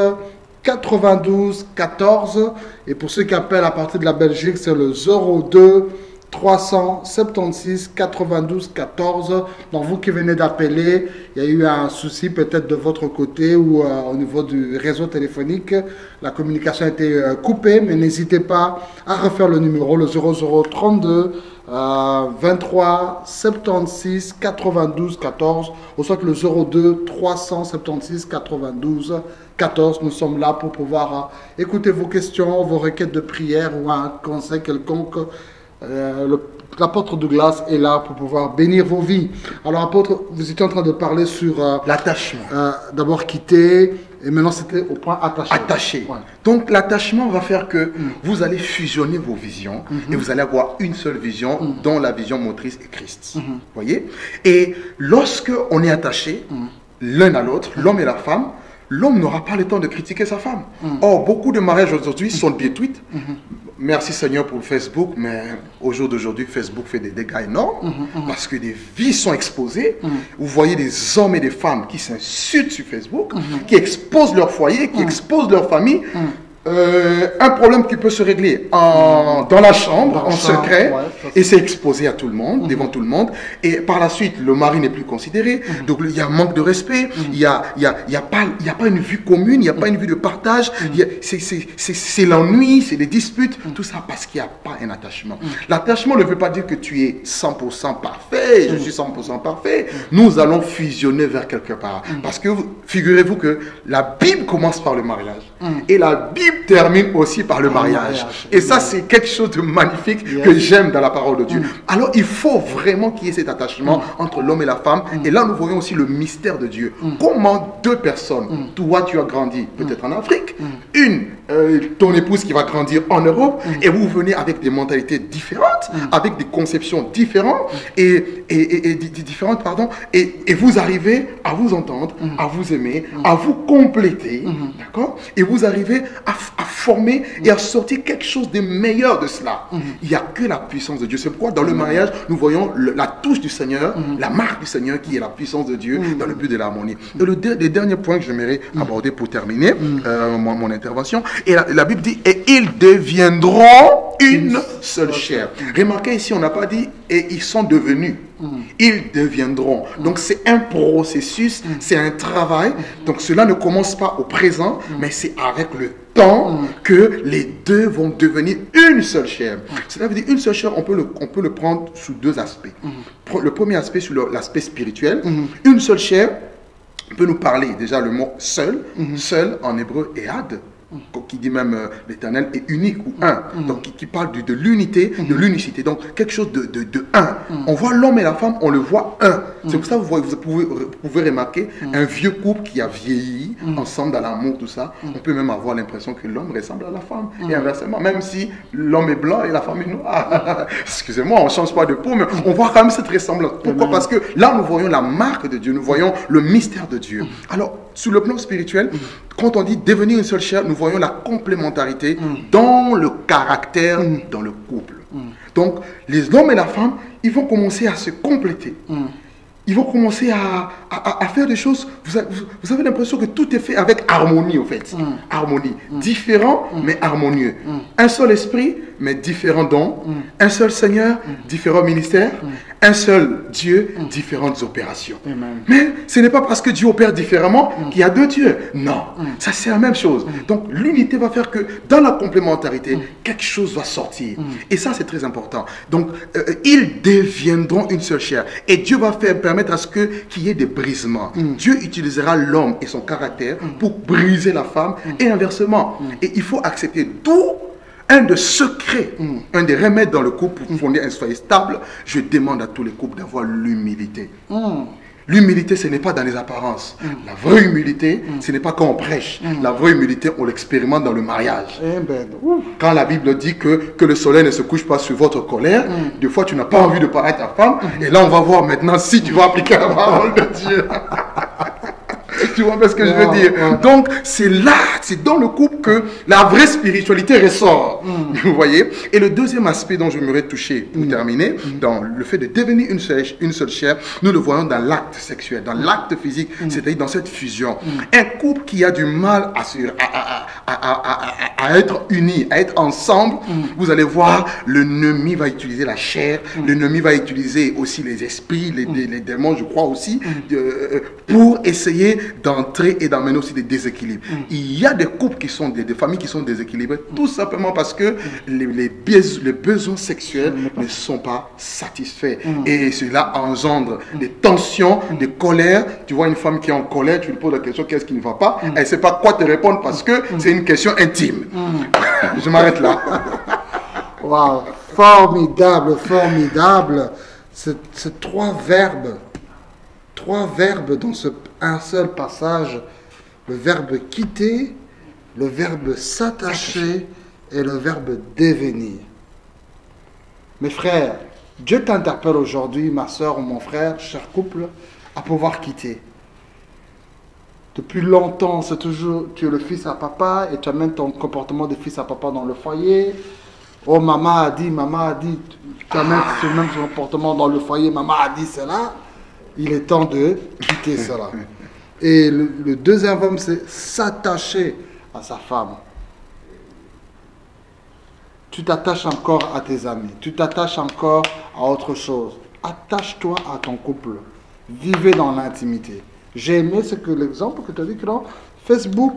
92 14. Et pour ceux qui appellent à partir de la Belgique, c'est le 02 376 92 14. Donc vous qui venez d'appeler, il y a eu un souci peut-être de votre côté ou au niveau du réseau téléphonique. La communication a été coupée, mais n'hésitez pas à refaire le numéro, le 0032 23 76 92 14, ou soit le 02 376 92 14. Nous sommes là pour pouvoir écouter vos questions, vos requêtes de prière ou un conseil quelconque. L'apôtre Douglas est là pour pouvoir bénir vos vies. Alors, apôtre, vous étiez en train de parler sur l'attachement. D'abord quitter, et maintenant c'était au point attaché. Attaché. Ouais. Donc, l'attachement va faire que vous allez fusionner vos visions et vous allez avoir une seule vision dont la vision motrice est Christ. Voyez? Et lorsque on est attaché l'un à l'autre, l'homme et la femme, l'homme n'aura pas le temps de critiquer sa femme. Or, beaucoup de mariages aujourd'hui sont détruits. Merci Seigneur pour Facebook, mais au jour d'aujourd'hui, Facebook fait des dégâts énormes parce que des vies sont exposées. Vous voyez des hommes et des femmes qui s'insultent sur Facebook, qui exposent leur foyer, qui exposent leur famille. Un problème qui peut se régler dans la chambre, en secret, et c'est exposé à tout le monde, devant tout le monde, et par la suite, le mari n'est plus considéré, donc il y a un manque de respect, il n'y a pas une vue commune, il n'y a pas une vue de partage, c'est l'ennui, c'est des disputes, tout ça parce qu'il n'y a pas un attachement. L'attachement ne veut pas dire que tu es 100% parfait, je suis 100% parfait, nous allons fusionner vers quelque part, parce que figurez-vous que la Bible commence par le mariage, et la Bible termine aussi par le mariage. Et ça, c'est quelque chose de magnifique que j'aime dans la parole de Dieu. Alors, il faut vraiment qu'il y ait cet attachement entre l'homme et la femme. Et là, nous voyons aussi le mystère de Dieu. Comment deux personnes, toi, tu as grandi peut-être en Afrique, ton épouse qui va grandir en Europe, et vous venez avec des mentalités différentes, avec des conceptions différentes, différentes, et vous arrivez à vous entendre, à vous aimer, à vous compléter, d'accord? Et vous arrivez à former et à sortir quelque chose de meilleur de cela. Il n'y a que la puissance de Dieu. C'est pourquoi dans le mariage, nous voyons la touche du Seigneur, la marque du Seigneur qui est la puissance de Dieu dans le but de l'harmonie. Et le dernier point que j'aimerais aborder pour terminer mon intervention, et la Bible dit, et ils deviendront une seule chair. Remarquez ici, on n'a pas dit, et ils sont devenus. Ils deviendront. Donc c'est un processus, c'est un travail. Donc cela ne commence pas au présent, mais c'est avec le temps que les deux vont devenir une seule chair. Cela veut dire une seule chair, on peut le prendre sous deux aspects. Le premier aspect, sur l'aspect spirituel. Une seule chair peut nous parler, déjà le mot seul, seul en hébreu ehad, qui dit même l'Éternel est unique ou un, donc qui parle de l'unité, de l'unicité, donc quelque chose de un. On voit l'homme et la femme, on le voit un. C'est pour ça que vous pouvez remarquer un vieux couple qui a vieilli ensemble dans l'amour, tout ça. On peut même avoir l'impression que l'homme ressemble à la femme, et inversement, même si l'homme est blanc et la femme est noire. Excusez-moi, on ne change pas de peau, mais on voit quand même cette ressemblance. Pourquoi? Parce que là, nous voyons la marque de Dieu, nous voyons le mystère de Dieu. Alors, sur le plan spirituel, quand on dit devenir une seule chair, nous voyons la complémentarité dans le caractère, dans le couple. Donc, les hommes et la femme, ils vont commencer à se compléter. Ils vont commencer à faire des choses. Vous avez l'impression que tout est fait avec harmonie, en fait. Harmonie. Différent, mais harmonieux. Un seul esprit, mais différents dons. Un seul Seigneur, différents ministères. Un seul Dieu, différentes opérations. Mais ce n'est pas parce que Dieu opère différemment qu'il y a deux dieux. Non, ça c'est la même chose. Donc l'unité va faire que dans la complémentarité, quelque chose va sortir. Et ça c'est très important. Donc ils deviendront une seule chair. Et Dieu va permettre à ce qu'il y ait des brisements. Dieu utilisera l'homme et son caractère pour briser la femme et inversement. Et il faut accepter tout. Un des secrets, un des remèdes dans le couple pour fonder un foyer stable, je demande à tous les couples d'avoir l'humilité. L'humilité, ce n'est pas dans les apparences. La vraie humilité, ce n'est pas quand on prêche. La vraie humilité, on l'expérimente dans le mariage. Quand la Bible dit que le soleil ne se couche pas sur votre colère, des fois tu n'as pas envie de parler à ta femme, et là on va voir maintenant si tu vas appliquer la parole de Dieu. Tu vois ce que je veux dire? Donc, c'est là, c'est dans le couple que la vraie spiritualité ressort. Vous voyez? Et le deuxième aspect dont j'aimerais toucher pour terminer, dans le fait de devenir une seule chair, nous le voyons dans l'acte sexuel, dans l'acte physique, c'est-à-dire dans cette fusion. Un couple qui a du mal à être unis, à être ensemble, vous allez voir, l'ennemi va utiliser la chair, l'ennemi va utiliser aussi les esprits, les démons, je crois aussi, pour essayer d'entrer et d'amener aussi des déséquilibres. Il y a des couples qui sont, des familles qui sont déséquilibrées, tout simplement parce que les besoins sexuels ne sont pas satisfaits. Et cela engendre des tensions, des colères. Tu vois une femme qui est en colère, tu lui poses la question, qu'est-ce qui ne va pas? Elle ne sait pas quoi te répondre parce que c'est une question intime. Je m'arrête là. Waouh, formidable, formidable. C'est trois verbes dans un seul passage. Le verbe quitter, le verbe s'attacher et le verbe devenir. Mes frères, Dieu t'interpelle aujourd'hui, ma soeur ou mon frère, cher couple, à pouvoir quitter. Depuis longtemps, c'est toujours, tu es le fils à papa et tu amènes ton comportement de fils à papa dans le foyer. Oh, maman a dit, tu amènes ce même comportement dans le foyer, maman a dit cela. Il est temps de quitter cela. Et le deuxième verbe, c'est s'attacher à sa femme. Tu t'attaches encore à tes amis, tu t'attaches encore à autre chose. Attache-toi à ton couple. Vivez dans l'intimité. J'ai aimé l'exemple que tu as dit que dans Facebook,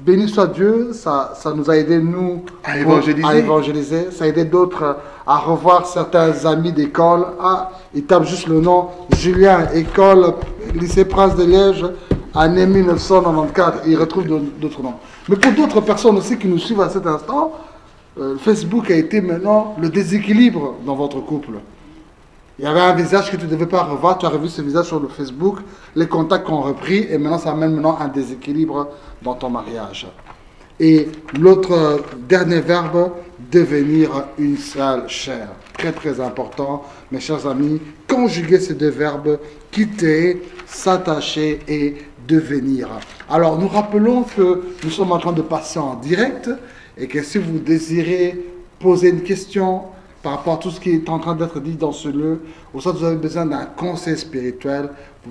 béni soit Dieu, ça nous a aidé, nous, à évangéliser. Ça a aidé d'autres à revoir certains amis d'école. Ah, ils tapent juste le nom Julien, école, lycée Prince de Liège, année 1994. Et ils retrouvent d'autres noms. Mais pour d'autres personnes aussi qui nous suivent à cet instant, Facebook a été maintenant le déséquilibre dans votre couple. Il y avait un visage que tu ne devais pas revoir, tu as revu ce visage sur le Facebook, les contacts ont repris et maintenant ça amène un déséquilibre dans ton mariage. Et l'autre dernier verbe, devenir une seule chair. Très très important, mes chers amis, conjuguer ces deux verbes, quitter, s'attacher et devenir. Alors nous rappelons que nous sommes en train de passer en direct et que si vous désirez poser une question par rapport à tout ce qui est en train d'être dit dans ce lieu, ou soit vous avez besoin d'un conseil spirituel, vous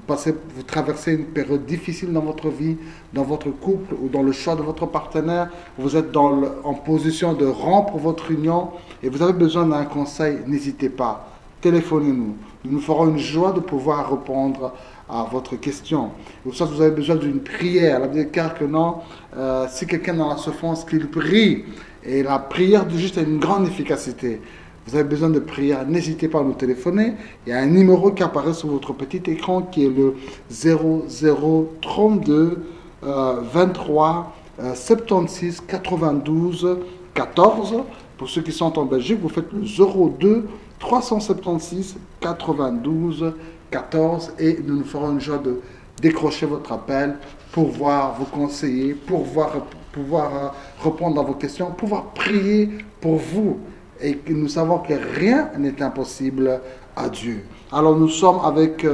traversez une période difficile dans votre vie, dans votre couple ou dans le choix de votre partenaire, vous êtes en position de rompre votre union et vous avez besoin d'un conseil, n'hésitez pas, téléphonez-nous. Nous nous ferons une joie de pouvoir répondre à votre question. Ou soit vous avez besoin d'une prière, la Bible déclare que non, si quelqu'un dans la souffrance, qu'il prie, et la prière du juste a une grande efficacité. Vous avez besoin de prière, n'hésitez pas à nous téléphoner. Il y a un numéro qui apparaît sur votre petit écran qui est le 0032 23 76 92 14. Pour ceux qui sont en Belgique, vous faites le 02 376 92 14 et nous nous ferons une joie de décrocher votre appel pour pouvoir vous conseiller, pour pouvoir répondre à vos questions, pouvoir prier pour vous. Et nous savons que rien n'est impossible à Dieu. Alors nous sommes avec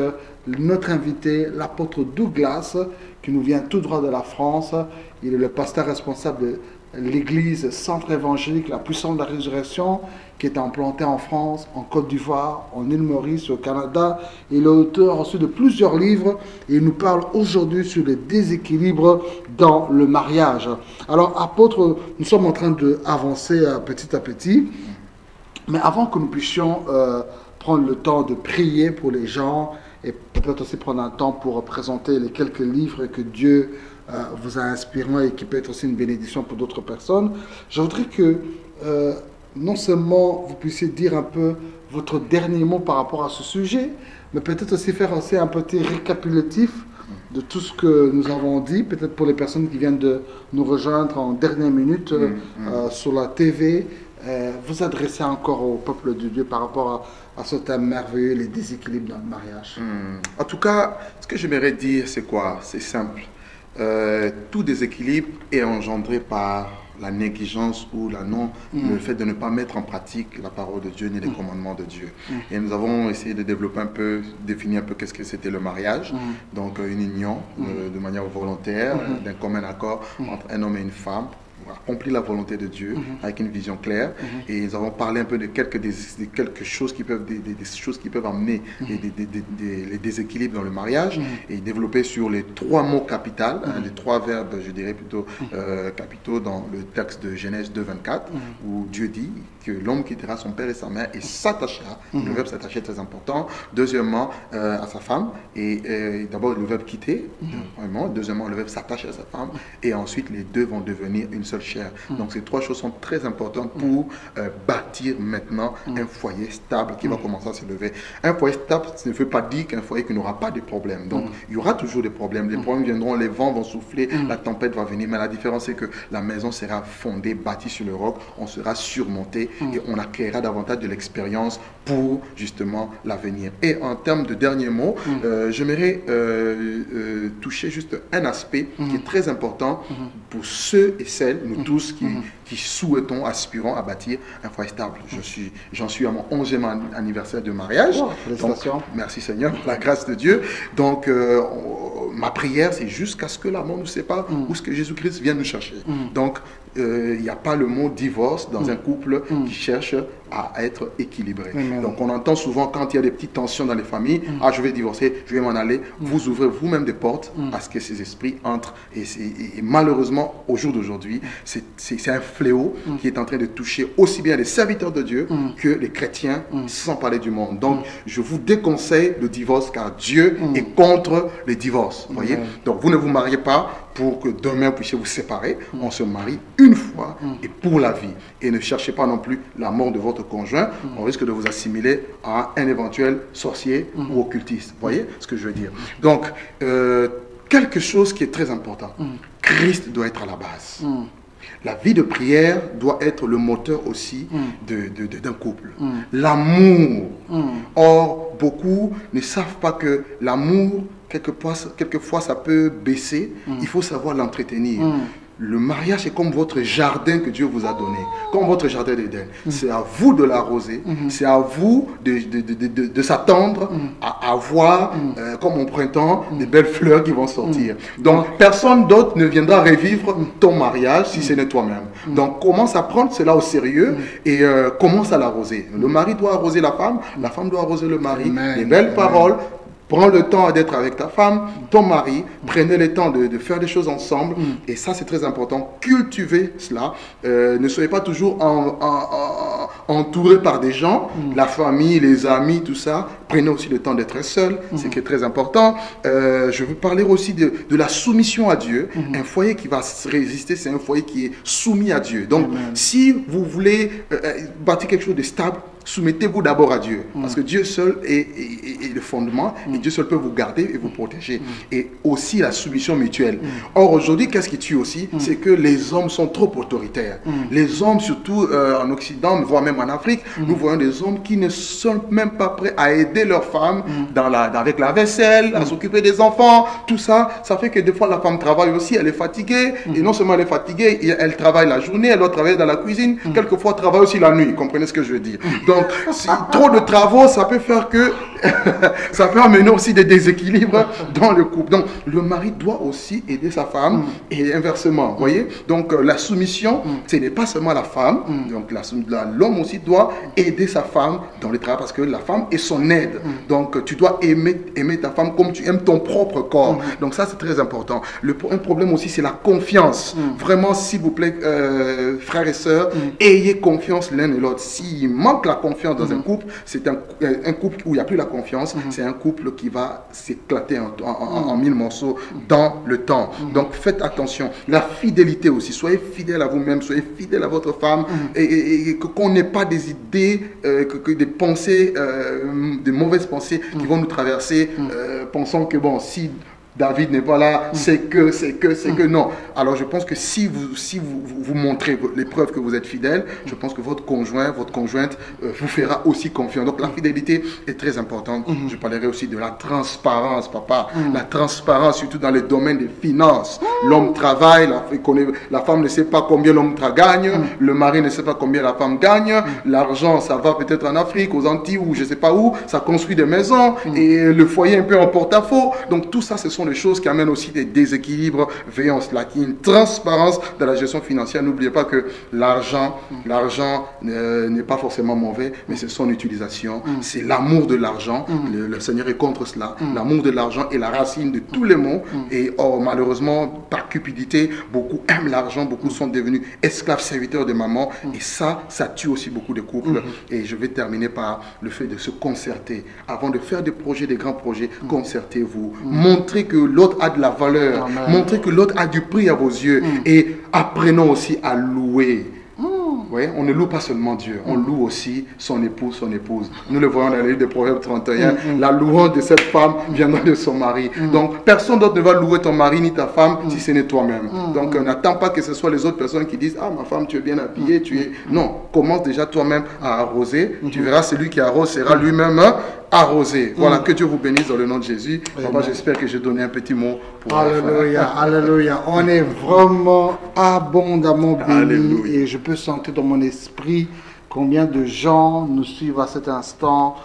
notre invité, l'apôtre Douglas, qui nous vient tout droit de la France. Il est le pasteur responsable de l'église Centre évangélique, la puissance de la résurrection, qui est implantée en France, en Côte d'Ivoire, en île Maurice, au Canada. Il est auteur aussi de plusieurs livres et il nous parle aujourd'hui sur les déséquilibres dans le mariage. Alors, apôtre, nous sommes en train d'avancer petit à petit, mais avant que nous puissions prendre le temps de prier pour les gens et peut-être aussi prendre un temps pour présenter les quelques livres que Dieu vous a inspiré et qui peut être aussi une bénédiction pour d'autres personnes, je voudrais que non seulement vous puissiez dire un peu votre dernier mot par rapport à ce sujet, mais peut-être aussi faire aussi un petit récapitulatif de tout ce que nous avons dit, peut-être pour les personnes qui viennent de nous rejoindre en dernière minute sur la TV, vous adresser encore au peuple de Dieu par rapport à ce thème merveilleux, les déséquilibres dans le mariage. En tout cas, ce que j'aimerais dire, c'est quoi? C'est simple. Tout déséquilibre est engendré par la négligence ou le fait de ne pas mettre en pratique la parole de Dieu ni les commandements de Dieu. Et nous avons essayé de développer un peu, définir un peu qu'est-ce que c'était le mariage. Donc une union de manière volontaire, d'un commun accord entre un homme et une femme, pour accomplir la volonté de Dieu avec une vision claire. Et nous avons parlé un peu de quelques choses qui peuvent, des choses qui peuvent amener les déséquilibres dans le mariage, et développer sur les 3 mots capitaux, les 3 verbes, je dirais plutôt capitaux dans le texte de Genèse 2:24, où Dieu dit que l'homme quittera son père et sa mère et s'attachera. Le verbe s'attacher est très important. Deuxièmement, à sa femme. Et d'abord le verbe quitter, vraiment. Deuxièmement, le verbe s'attacher à sa femme. Et ensuite, les deux vont devenir une seule chair. Donc ces 3 choses sont très importantes pour bâtir maintenant un foyer stable qui va commencer à se lever. Un foyer stable, ça ne veut pas dire qu'un foyer qui n'aura pas de problèmes. Donc il y aura toujours des problèmes. Les problèmes viendront, les vents vont souffler, la tempête va venir. Mais la différence, c'est que la maison sera fondée, bâtie sur le roc. On sera surmonté et on acquérera davantage de l'expérience pour justement l'avenir. Et en termes de dernier mot, j'aimerais toucher juste un aspect qui est très important pour ceux et celles, nous tous qui souhaitons, aspirons à bâtir un foyer stable. J'en suis à mon 11e anniversaire de mariage. Oh, félicitations. Donc, merci Seigneur, pour la grâce de Dieu. Donc ma prière, c'est jusqu'à ce que la mort nous sépare ou ce que Jésus-Christ vienne nous chercher. Donc il n'y a pas le mot divorce dans un couple qui cherche à être équilibré. Donc on entend souvent quand il y a des petites tensions dans les familles, ah je vais divorcer, je vais m'en aller, vous ouvrez vous-même des portes à ce que ces esprits entrent. Et malheureusement, au jour d'aujourd'hui, c'est un fléau qui est en train de toucher aussi bien les serviteurs de Dieu que les chrétiens, sans parler du monde. Donc je vous déconseille le divorce, car Dieu est contre les divorces. Voyez. Donc vous ne vous mariez pas pour que demain vous puissiez vous séparer. On se marie une fois et pour la vie. Et ne cherchez pas non plus la mort de votre conjoint. On risque de vous assimiler à un éventuel sorcier ou occultiste. Vous voyez ce que je veux dire? Donc, quelque chose qui est très important. Christ doit être à la base. La vie de prière doit être le moteur aussi d'un couple. L'amour. Or, beaucoup ne savent pas que l'amour, quelquefois, ça peut baisser. Il faut savoir l'entretenir. Le mariage est comme votre jardin que Dieu vous a donné, comme votre jardin d'Éden. C'est à vous de l'arroser, c'est à vous de s'attendre à avoir, comme au printemps, des belles fleurs qui vont sortir. Donc, personne d'autre ne viendra revivre ton mariage si ce n'est toi-même. Donc, commence à prendre cela au sérieux et commence à l'arroser. Le mari doit arroser la femme doit arroser le mari. Les belles paroles. Prends le temps d'être avec ta femme, ton mari, prenez le temps de faire des choses ensemble. Et ça, c'est très important. Cultivez cela. Ne soyez pas toujours entouré par des gens, la famille, les amis, tout ça. Prenez aussi le temps d'être seul, ce qui est très important. Je veux parler aussi de la soumission à Dieu. Un foyer qui va résister, c'est un foyer qui est soumis à Dieu. Donc, si vous voulez bâtir quelque chose de stable, soumettez-vous d'abord à Dieu. Parce que Dieu seul est le fondement. Et Dieu seul peut vous garder et vous protéger. Et aussi la soumission mutuelle. Or, aujourd'hui, qu'est-ce qui tue aussi? C'est que les hommes sont trop autoritaires. Les hommes, surtout en Occident, voire même en Afrique, nous voyons des hommes qui ne sont même pas prêts à aider leurs femmes avec la vaisselle, à s'occuper des enfants. Tout ça, ça fait que des fois, la femme travaille aussi, elle est fatiguée. Et non seulement elle est fatiguée, elle travaille la journée, elle doit travailler dans la cuisine. Quelquefois, elle travaille aussi la nuit. Vous comprenez ce que je veux dire? Donc, trop de travaux, ça peut faire que ça peut amener aussi des déséquilibres dans le couple. Donc, le mari doit aussi aider sa femme et inversement. Vous voyez? Donc, la soumission, ce n'est pas seulement la femme. Donc, l'homme aussi doit aider sa femme dans le travail parce que la femme est son aide. Donc, tu dois aimer ta femme comme tu aimes ton propre corps. Donc, ça, c'est très important. Un problème aussi, c'est la confiance. Vraiment, s'il vous plaît, frères et sœurs, ayez confiance l'un et l'autre. S'il manque la confiance dans un couple, c'est un couple où il n'y a plus la confiance, c'est un couple qui va s'éclater en mille morceaux dans le temps. Donc faites attention. La fidélité aussi, soyez fidèle à vous-même, soyez fidèle à votre femme et qu'on n'ait pas des idées, des pensées, des mauvaises pensées qui vont nous traverser, pensant que bon, si David n'est pas là, c'est que non. Alors je pense que si vous montrez les preuves que vous êtes fidèle, je pense que votre conjointe vous fera aussi confiance. Donc la fidélité est très importante. Je parlerai aussi de la transparence, papa. La transparence, surtout dans le domaine des finances. L'homme travaille, la femme ne sait pas combien l'homme gagne, le mari ne sait pas combien la femme gagne. L'argent, ça va peut-être en Afrique, aux Antilles ou je ne sais pas où, ça construit des maisons et le foyer un peu en porte-à-faux. Donc tout ça, ce sont des choses qui amènent aussi des déséquilibres. Veillons cela, qu'il y ait une transparence de la gestion financière. N'oubliez pas que l'argent n'est pas forcément mauvais, mais c'est son utilisation. C'est l'amour de l'argent. Le Seigneur est contre cela. L'amour de l'argent est la racine de tous les maux. Et malheureusement, par cupidité, beaucoup aiment l'argent, beaucoup sont devenus esclaves serviteurs de maman. Et ça tue aussi beaucoup de couples. Et je vais terminer par le fait de se concerter. Avant de faire des projets, des grands projets, concertez-vous. Montrez que l'autre a de la valeur. Amen. Montrez que l'autre a du prix à vos yeux. Et apprenons aussi à louer. Ouais, on ne loue pas seulement Dieu, on loue aussi son époux, son épouse. Nous le voyons dans le livre de Proverbes 31. La louange de cette femme viendra de son mari. Donc, personne d'autre ne va louer ton mari ni ta femme si ce n'est toi-même. Donc, n'attends pas que ce soit les autres personnes qui disent « Ah, ma femme, tu es bien habillée, tu es... » Non, commence déjà toi-même à arroser. Tu verras, celui qui arrose sera lui-même arrosé. Voilà, que Dieu vous bénisse dans le nom de Jésus. Papa, j'espère que j'ai donné un petit mot pour Alléluia, alléluia. On est vraiment abondamment bénis et je peux sentir dans mon esprit combien de gens nous suivent à cet instant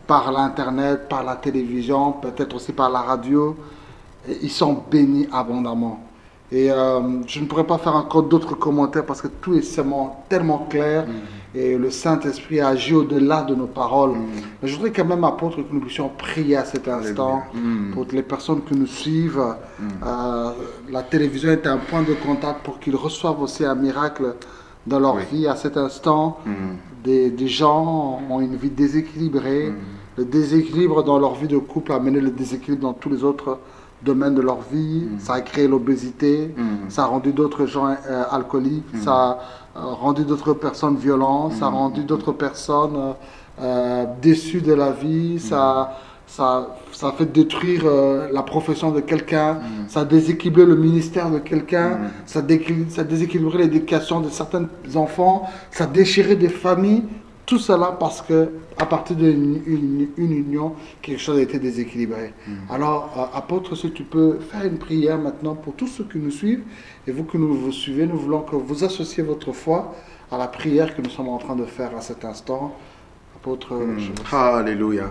par l'internet, par la télévision, peut-être aussi par la radio. Et ils sont bénis abondamment. Et je ne pourrais pas faire encore d'autres commentaires parce que tout est tellement clair et le Saint-Esprit agit au-delà de nos paroles. Mais je voudrais quand même, apôtre, que nous puissions prier à cet instant pour les personnes qui nous suivent. La télévision est un point de contact pour qu'ils reçoivent aussi un miracle dans leur vie à cet instant. Des gens ont une vie déséquilibrée. Le déséquilibre dans leur vie de couple a amené le déséquilibre dans tous les autres domaines de leur vie. Ça a créé l'obésité, ça a rendu d'autres gens alcooliques, ça a rendu d'autres personnes violentes, ça a rendu d'autres personnes déçues de la vie, ça a fait détruire la profession de quelqu'un, ça a déséquilibré le ministère de quelqu'un, ça a déséquilibré l'éducation de certains enfants, ça a déchiré des familles. Tout cela parce que à partir d'une union, quelque chose a été déséquilibré. Alors, apôtre, si tu peux faire une prière maintenant pour tous ceux qui nous suivent, et vous qui nous suivez, nous voulons que vous associez votre foi à la prière que nous sommes en train de faire à cet instant. Apôtre, Alléluia.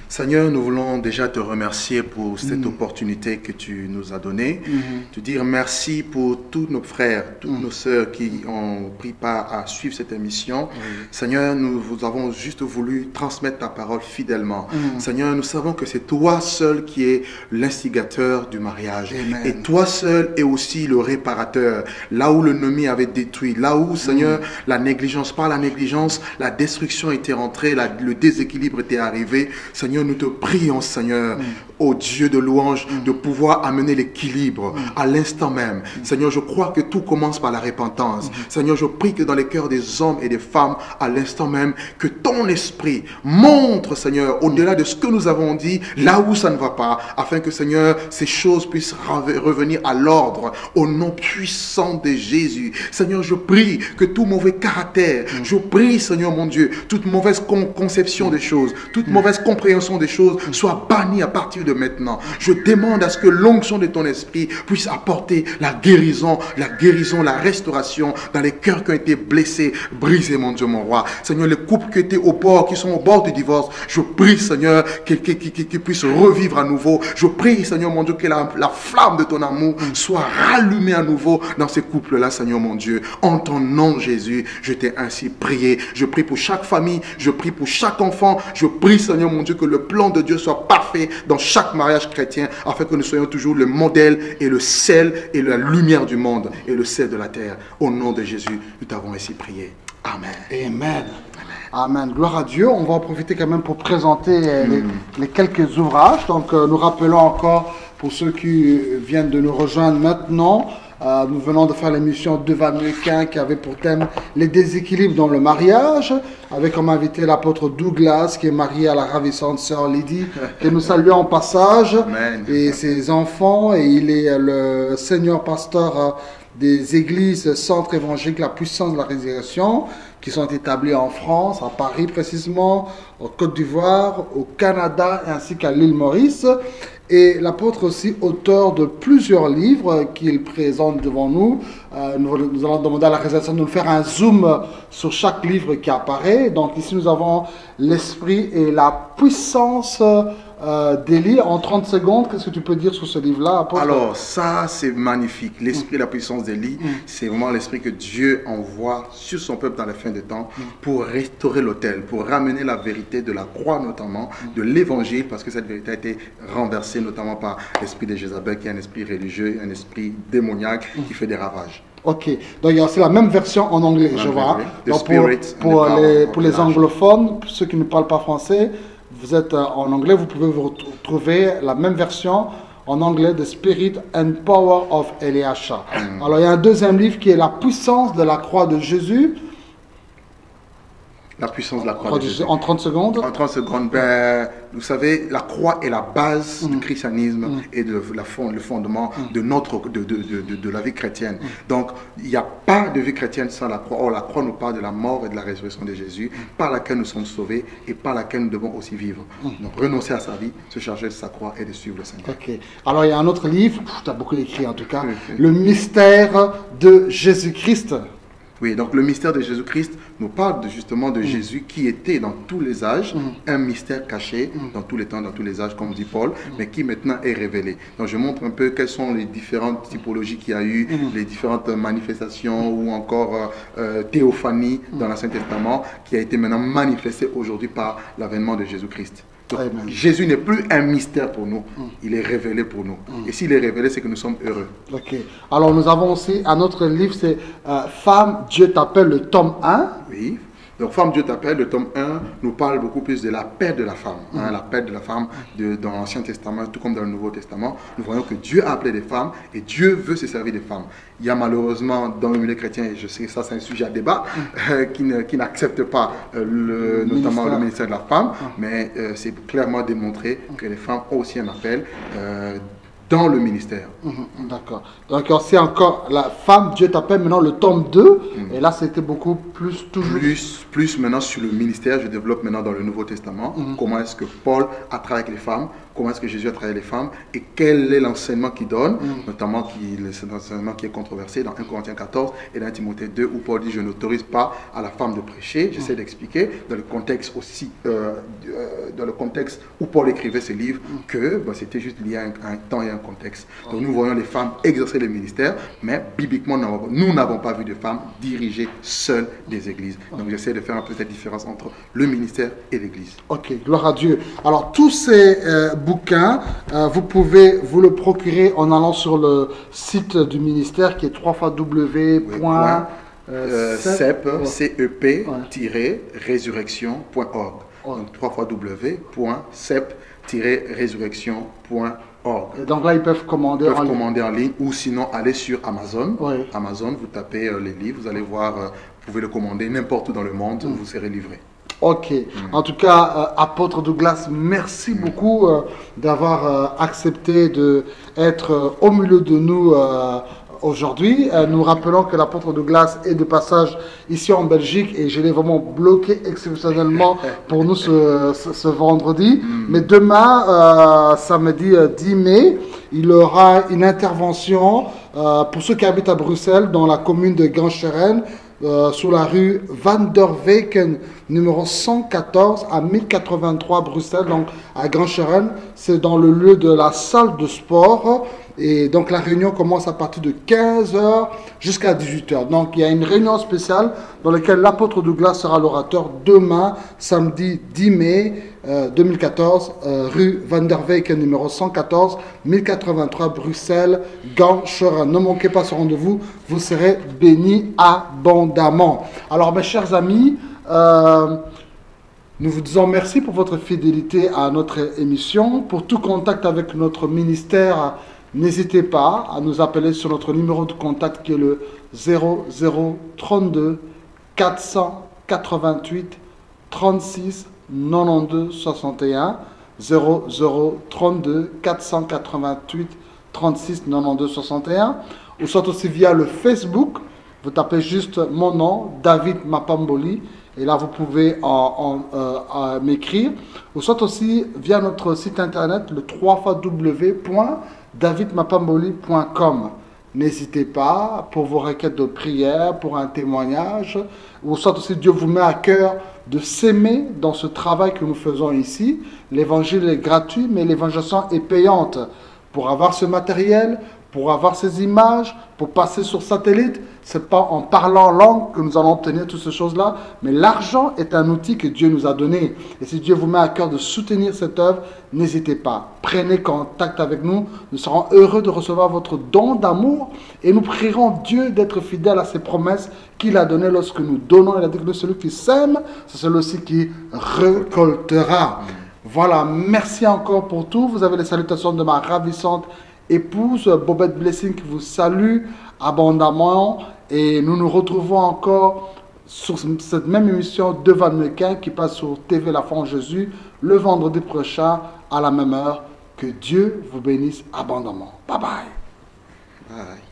Seigneur, nous voulons déjà te remercier pour cette opportunité que tu nous as donnée. Te dire merci pour tous nos frères, toutes nos sœurs qui ont pris part à suivre cette émission. Seigneur, nous avons juste voulu transmettre ta parole fidèlement. Seigneur, nous savons que c'est toi seul qui es l'instigateur du mariage. Amen. Et toi seul es aussi le réparateur. Là où l'ennemi avait détruit, là où, Seigneur, la négligence, par la négligence, la destruction était rentrée, le déséquilibre était arrivé. Seigneur, nous te prions, Seigneur, ô Dieu de louange, de pouvoir amener l'équilibre à l'instant même. Seigneur, je crois que tout commence par la repentance. Seigneur, je prie que dans les cœurs des hommes et des femmes, à l'instant même, que ton esprit montre, Seigneur, au-delà de ce que nous avons dit, là où ça ne va pas, afin que, Seigneur, ces choses puissent revenir à l'ordre, au nom puissant de Jésus. Seigneur, je prie que tout mauvais caractère, je prie, Seigneur mon Dieu, toute mauvaise conception des choses, toute mauvaise compréhension des choses soit bannie à partir de maintenant. Je demande à ce que l'onction de ton esprit puisse apporter la guérison, la restauration dans les cœurs qui ont été blessés, brisés, mon Dieu, mon roi. Seigneur, les couples qui sont au bord du divorce, je prie, Seigneur, qu'ils puissent revivre à nouveau. Je prie, Seigneur, mon Dieu, que la flamme de ton amour soit rallumée à nouveau dans ces couples-là, Seigneur, mon Dieu. En ton nom, Jésus, je t'ai ainsi prié. Je prie pour chaque famille, je prie pour chaque enfant. Je prie, Seigneur, mon Dieu, que le plan de Dieu soit parfait dans chaque mariage chrétien, afin que nous soyons toujours le modèle et le sel et la lumière du monde et le sel de la terre. Au nom de Jésus, nous t'avons ainsi prié. Amen. Amen. Amen. Gloire à Dieu. On va en profiter quand même pour présenter les quelques ouvrages. Donc, nous rappelons encore, pour ceux qui viennent de nous rejoindre maintenant, Nous venons de faire l'émission Deux Val mieux qu'un qui avait pour thème les déséquilibres dans le mariage, avec comme invité l'apôtre Douglas qui est marié à la ravissante sœur Lydie, que nous saluons en passage, Amen. et ses enfants, et il est le senior pasteur des églises centres évangéliques La Puissance de la Résurrection, qui sont établies en France, à Paris précisément, en Côte d'Ivoire, au Canada ainsi qu'à l'île Maurice. Et l'apôtre aussi auteur de plusieurs livres qu'il présente devant nous. Nous allons demander à la réalisation de nous faire un zoom sur chaque livre qui apparaît. Donc ici nous avons l'esprit et la puissance d'Élie en 30 secondes. Qu'est-ce que tu peux dire sur ce livre-là, apôtre? Alors ça c'est magnifique. L'esprit et la puissance d'Élie, c'est vraiment l'esprit que Dieu envoie sur son peuple dans la fin des temps pour restaurer l'autel, pour ramener la vérité de la croix notamment, de l'évangile, parce que cette vérité a été renversée notamment par l'esprit de Jézabel, qui est un esprit religieux, un esprit démoniaque qui fait des ravages. Ok, donc c'est la même version en anglais, je vois. Donc pour les anglophones, ceux qui ne parlent pas français, vous êtes en anglais, vous pouvez vous retrouver la même version en anglais, The Spirit and Power of Elisha. Alors il y a un deuxième livre qui est La puissance de la croix de Jésus. La puissance de la croix de Jésus. En 30 secondes. En 30 secondes, vous savez, la croix est la base du christianisme et le fondement de la vie chrétienne. Donc, il n'y a pas de vie chrétienne sans la croix. Or, la croix nous parle de la mort et de la résurrection de Jésus, par laquelle nous sommes sauvés et par laquelle nous devons aussi vivre. Donc, renoncer à sa vie, se charger de sa croix et de suivre le Seigneur. Ok. Alors, il y a un autre livre, tu as beaucoup écrit en tout cas, Le mystère de Jésus-Christ. Oui, donc le mystère de Jésus-Christ nous parle justement de Jésus qui était dans tous les âges, un mystère caché dans tous les temps, dans tous les âges, comme dit Paul, mais qui maintenant est révélé. Donc je montre un peu quelles sont les différentes typologies qu'il y a eu, les différentes manifestations ou encore théophanie dans l'Ancien Testament qui a été maintenant manifestée aujourd'hui par l'avènement de Jésus-Christ. Donc, Jésus n'est plus un mystère pour nous, il est révélé pour nous. Et s'il est révélé, c'est que nous sommes heureux. Ok. Alors nous avons aussi un autre livre, c'est Femme, Dieu t'appelle, le tome 1. Oui. Donc, Femme, Dieu t'appelle, le tome 1 nous parle beaucoup plus de la paix de la femme. La paix de la femme dans l'Ancien Testament, tout comme dans le Nouveau Testament. Nous voyons que Dieu a appelé des femmes et Dieu veut se servir des femmes. Il y a malheureusement dans le milieu chrétien, et je sais que ça c'est un sujet à débat, qui n'accepte pas notamment le ministère de la femme, mais c'est clairement démontré que les femmes ont aussi un appel dans le ministère. D'accord. Donc c'est encore la femme, Dieu t'appelle, maintenant le tome 2, et là c'était beaucoup plus toujours... Plus maintenant sur le ministère, je développe maintenant dans le Nouveau Testament, comment est-ce que Paul a travaillé avec les femmes, comment est-ce que Jésus a travaillé les femmes, et quel est l'enseignement qu'il donne, notamment l'enseignement qui est controversé dans 1 Corinthiens 14 et dans Timothée 2, où Paul dit « Je n'autorise pas à la femme de prêcher ». J'essaie d'expliquer dans le contexte aussi, dans le contexte où Paul écrivait ce livre, que c'était juste lié à un temps et un contexte. Donc nous voyons les femmes exercer le ministère, mais bibliquement, nous n'avons pas vu de femmes diriger seules des églises. Donc j'essaie de faire un peu cette différence entre le ministère et l'église. Ok, gloire à Dieu. Alors tous ces bouquins, vous pouvez vous le procurer en allant sur le site du ministère qui est www.cep-résurrection.org. Donc www.cep-résurrection.org. Et donc là, ils peuvent commander en ligne ou sinon aller sur Amazon. Amazon, vous tapez les livres, vous allez voir, vous pouvez le commander n'importe où dans le monde, vous serez livré. Ok. En tout cas, apôtre Douglas, merci beaucoup d'avoir accepté d'être au milieu de nous aujourd'hui. Nous rappelons que l'apôtre Douglas est de passage ici en Belgique et je l'ai vraiment bloqué exceptionnellement pour nous ce vendredi. Mais demain, samedi 10 mai, il aura une intervention pour ceux qui habitent à Bruxelles, dans la commune de Gancheren, sur la rue Van der Weyken, numéro 114 à 1083 Bruxelles, donc à Gancheren. C'est dans le lieu de la salle de sport. Et donc la réunion commence à partir de 15h jusqu'à 18h. Donc il y a une réunion spéciale dans laquelle l'apôtre Douglas sera l'orateur demain, samedi 10 mai 2014, rue Van der Weyken, numéro 114, 1083 Bruxelles, Gancheren. Ne manquez pas ce rendez-vous, vous serez bénis abondamment. Alors mes chers amis, nous vous disons merci pour votre fidélité à notre émission. Pour tout contact avec notre ministère, N'hésitez pas à nous appeler sur notre numéro de contact qui est le 0032 488 36 92 61. 0032 488 36 92 61. Ou soit aussi via le Facebook. Vous tapez juste mon nom, David Mapamboli. Et là, vous pouvez m'écrire. Ou soit aussi via notre site internet, le www.davidmapamboli.com. N'hésitez pas pour vos requêtes de prière, pour un témoignage. Ou soit aussi Dieu vous met à cœur de s'aimer dans ce travail que nous faisons ici. L'évangile est gratuit, mais l'évangélisation est payante. Pour avoir ce matériel, pour avoir ces images, pour passer sur satellite, ce n'est pas en parlant en langue que nous allons obtenir toutes ces choses-là, mais l'argent est un outil que Dieu nous a donné. Et si Dieu vous met à cœur de soutenir cette œuvre, n'hésitez pas. Prenez contact avec nous. Nous serons heureux de recevoir votre don d'amour et nous prierons Dieu d'être fidèle à ses promesses qu'il a données lorsque nous donnons. Il a dit que celui qui sème, c'est celui aussi qui récoltera. Voilà, merci encore pour tout. Vous avez les salutations de ma ravissante épouse Bobette Blessing qui vous salue abondamment. Et nous nous retrouvons encore sur cette même émission de Van Mequin qui passe sur TV La Foi en Jésus le vendredi prochain à la même heure. Que Dieu vous bénisse abondamment. Bye bye. Bye.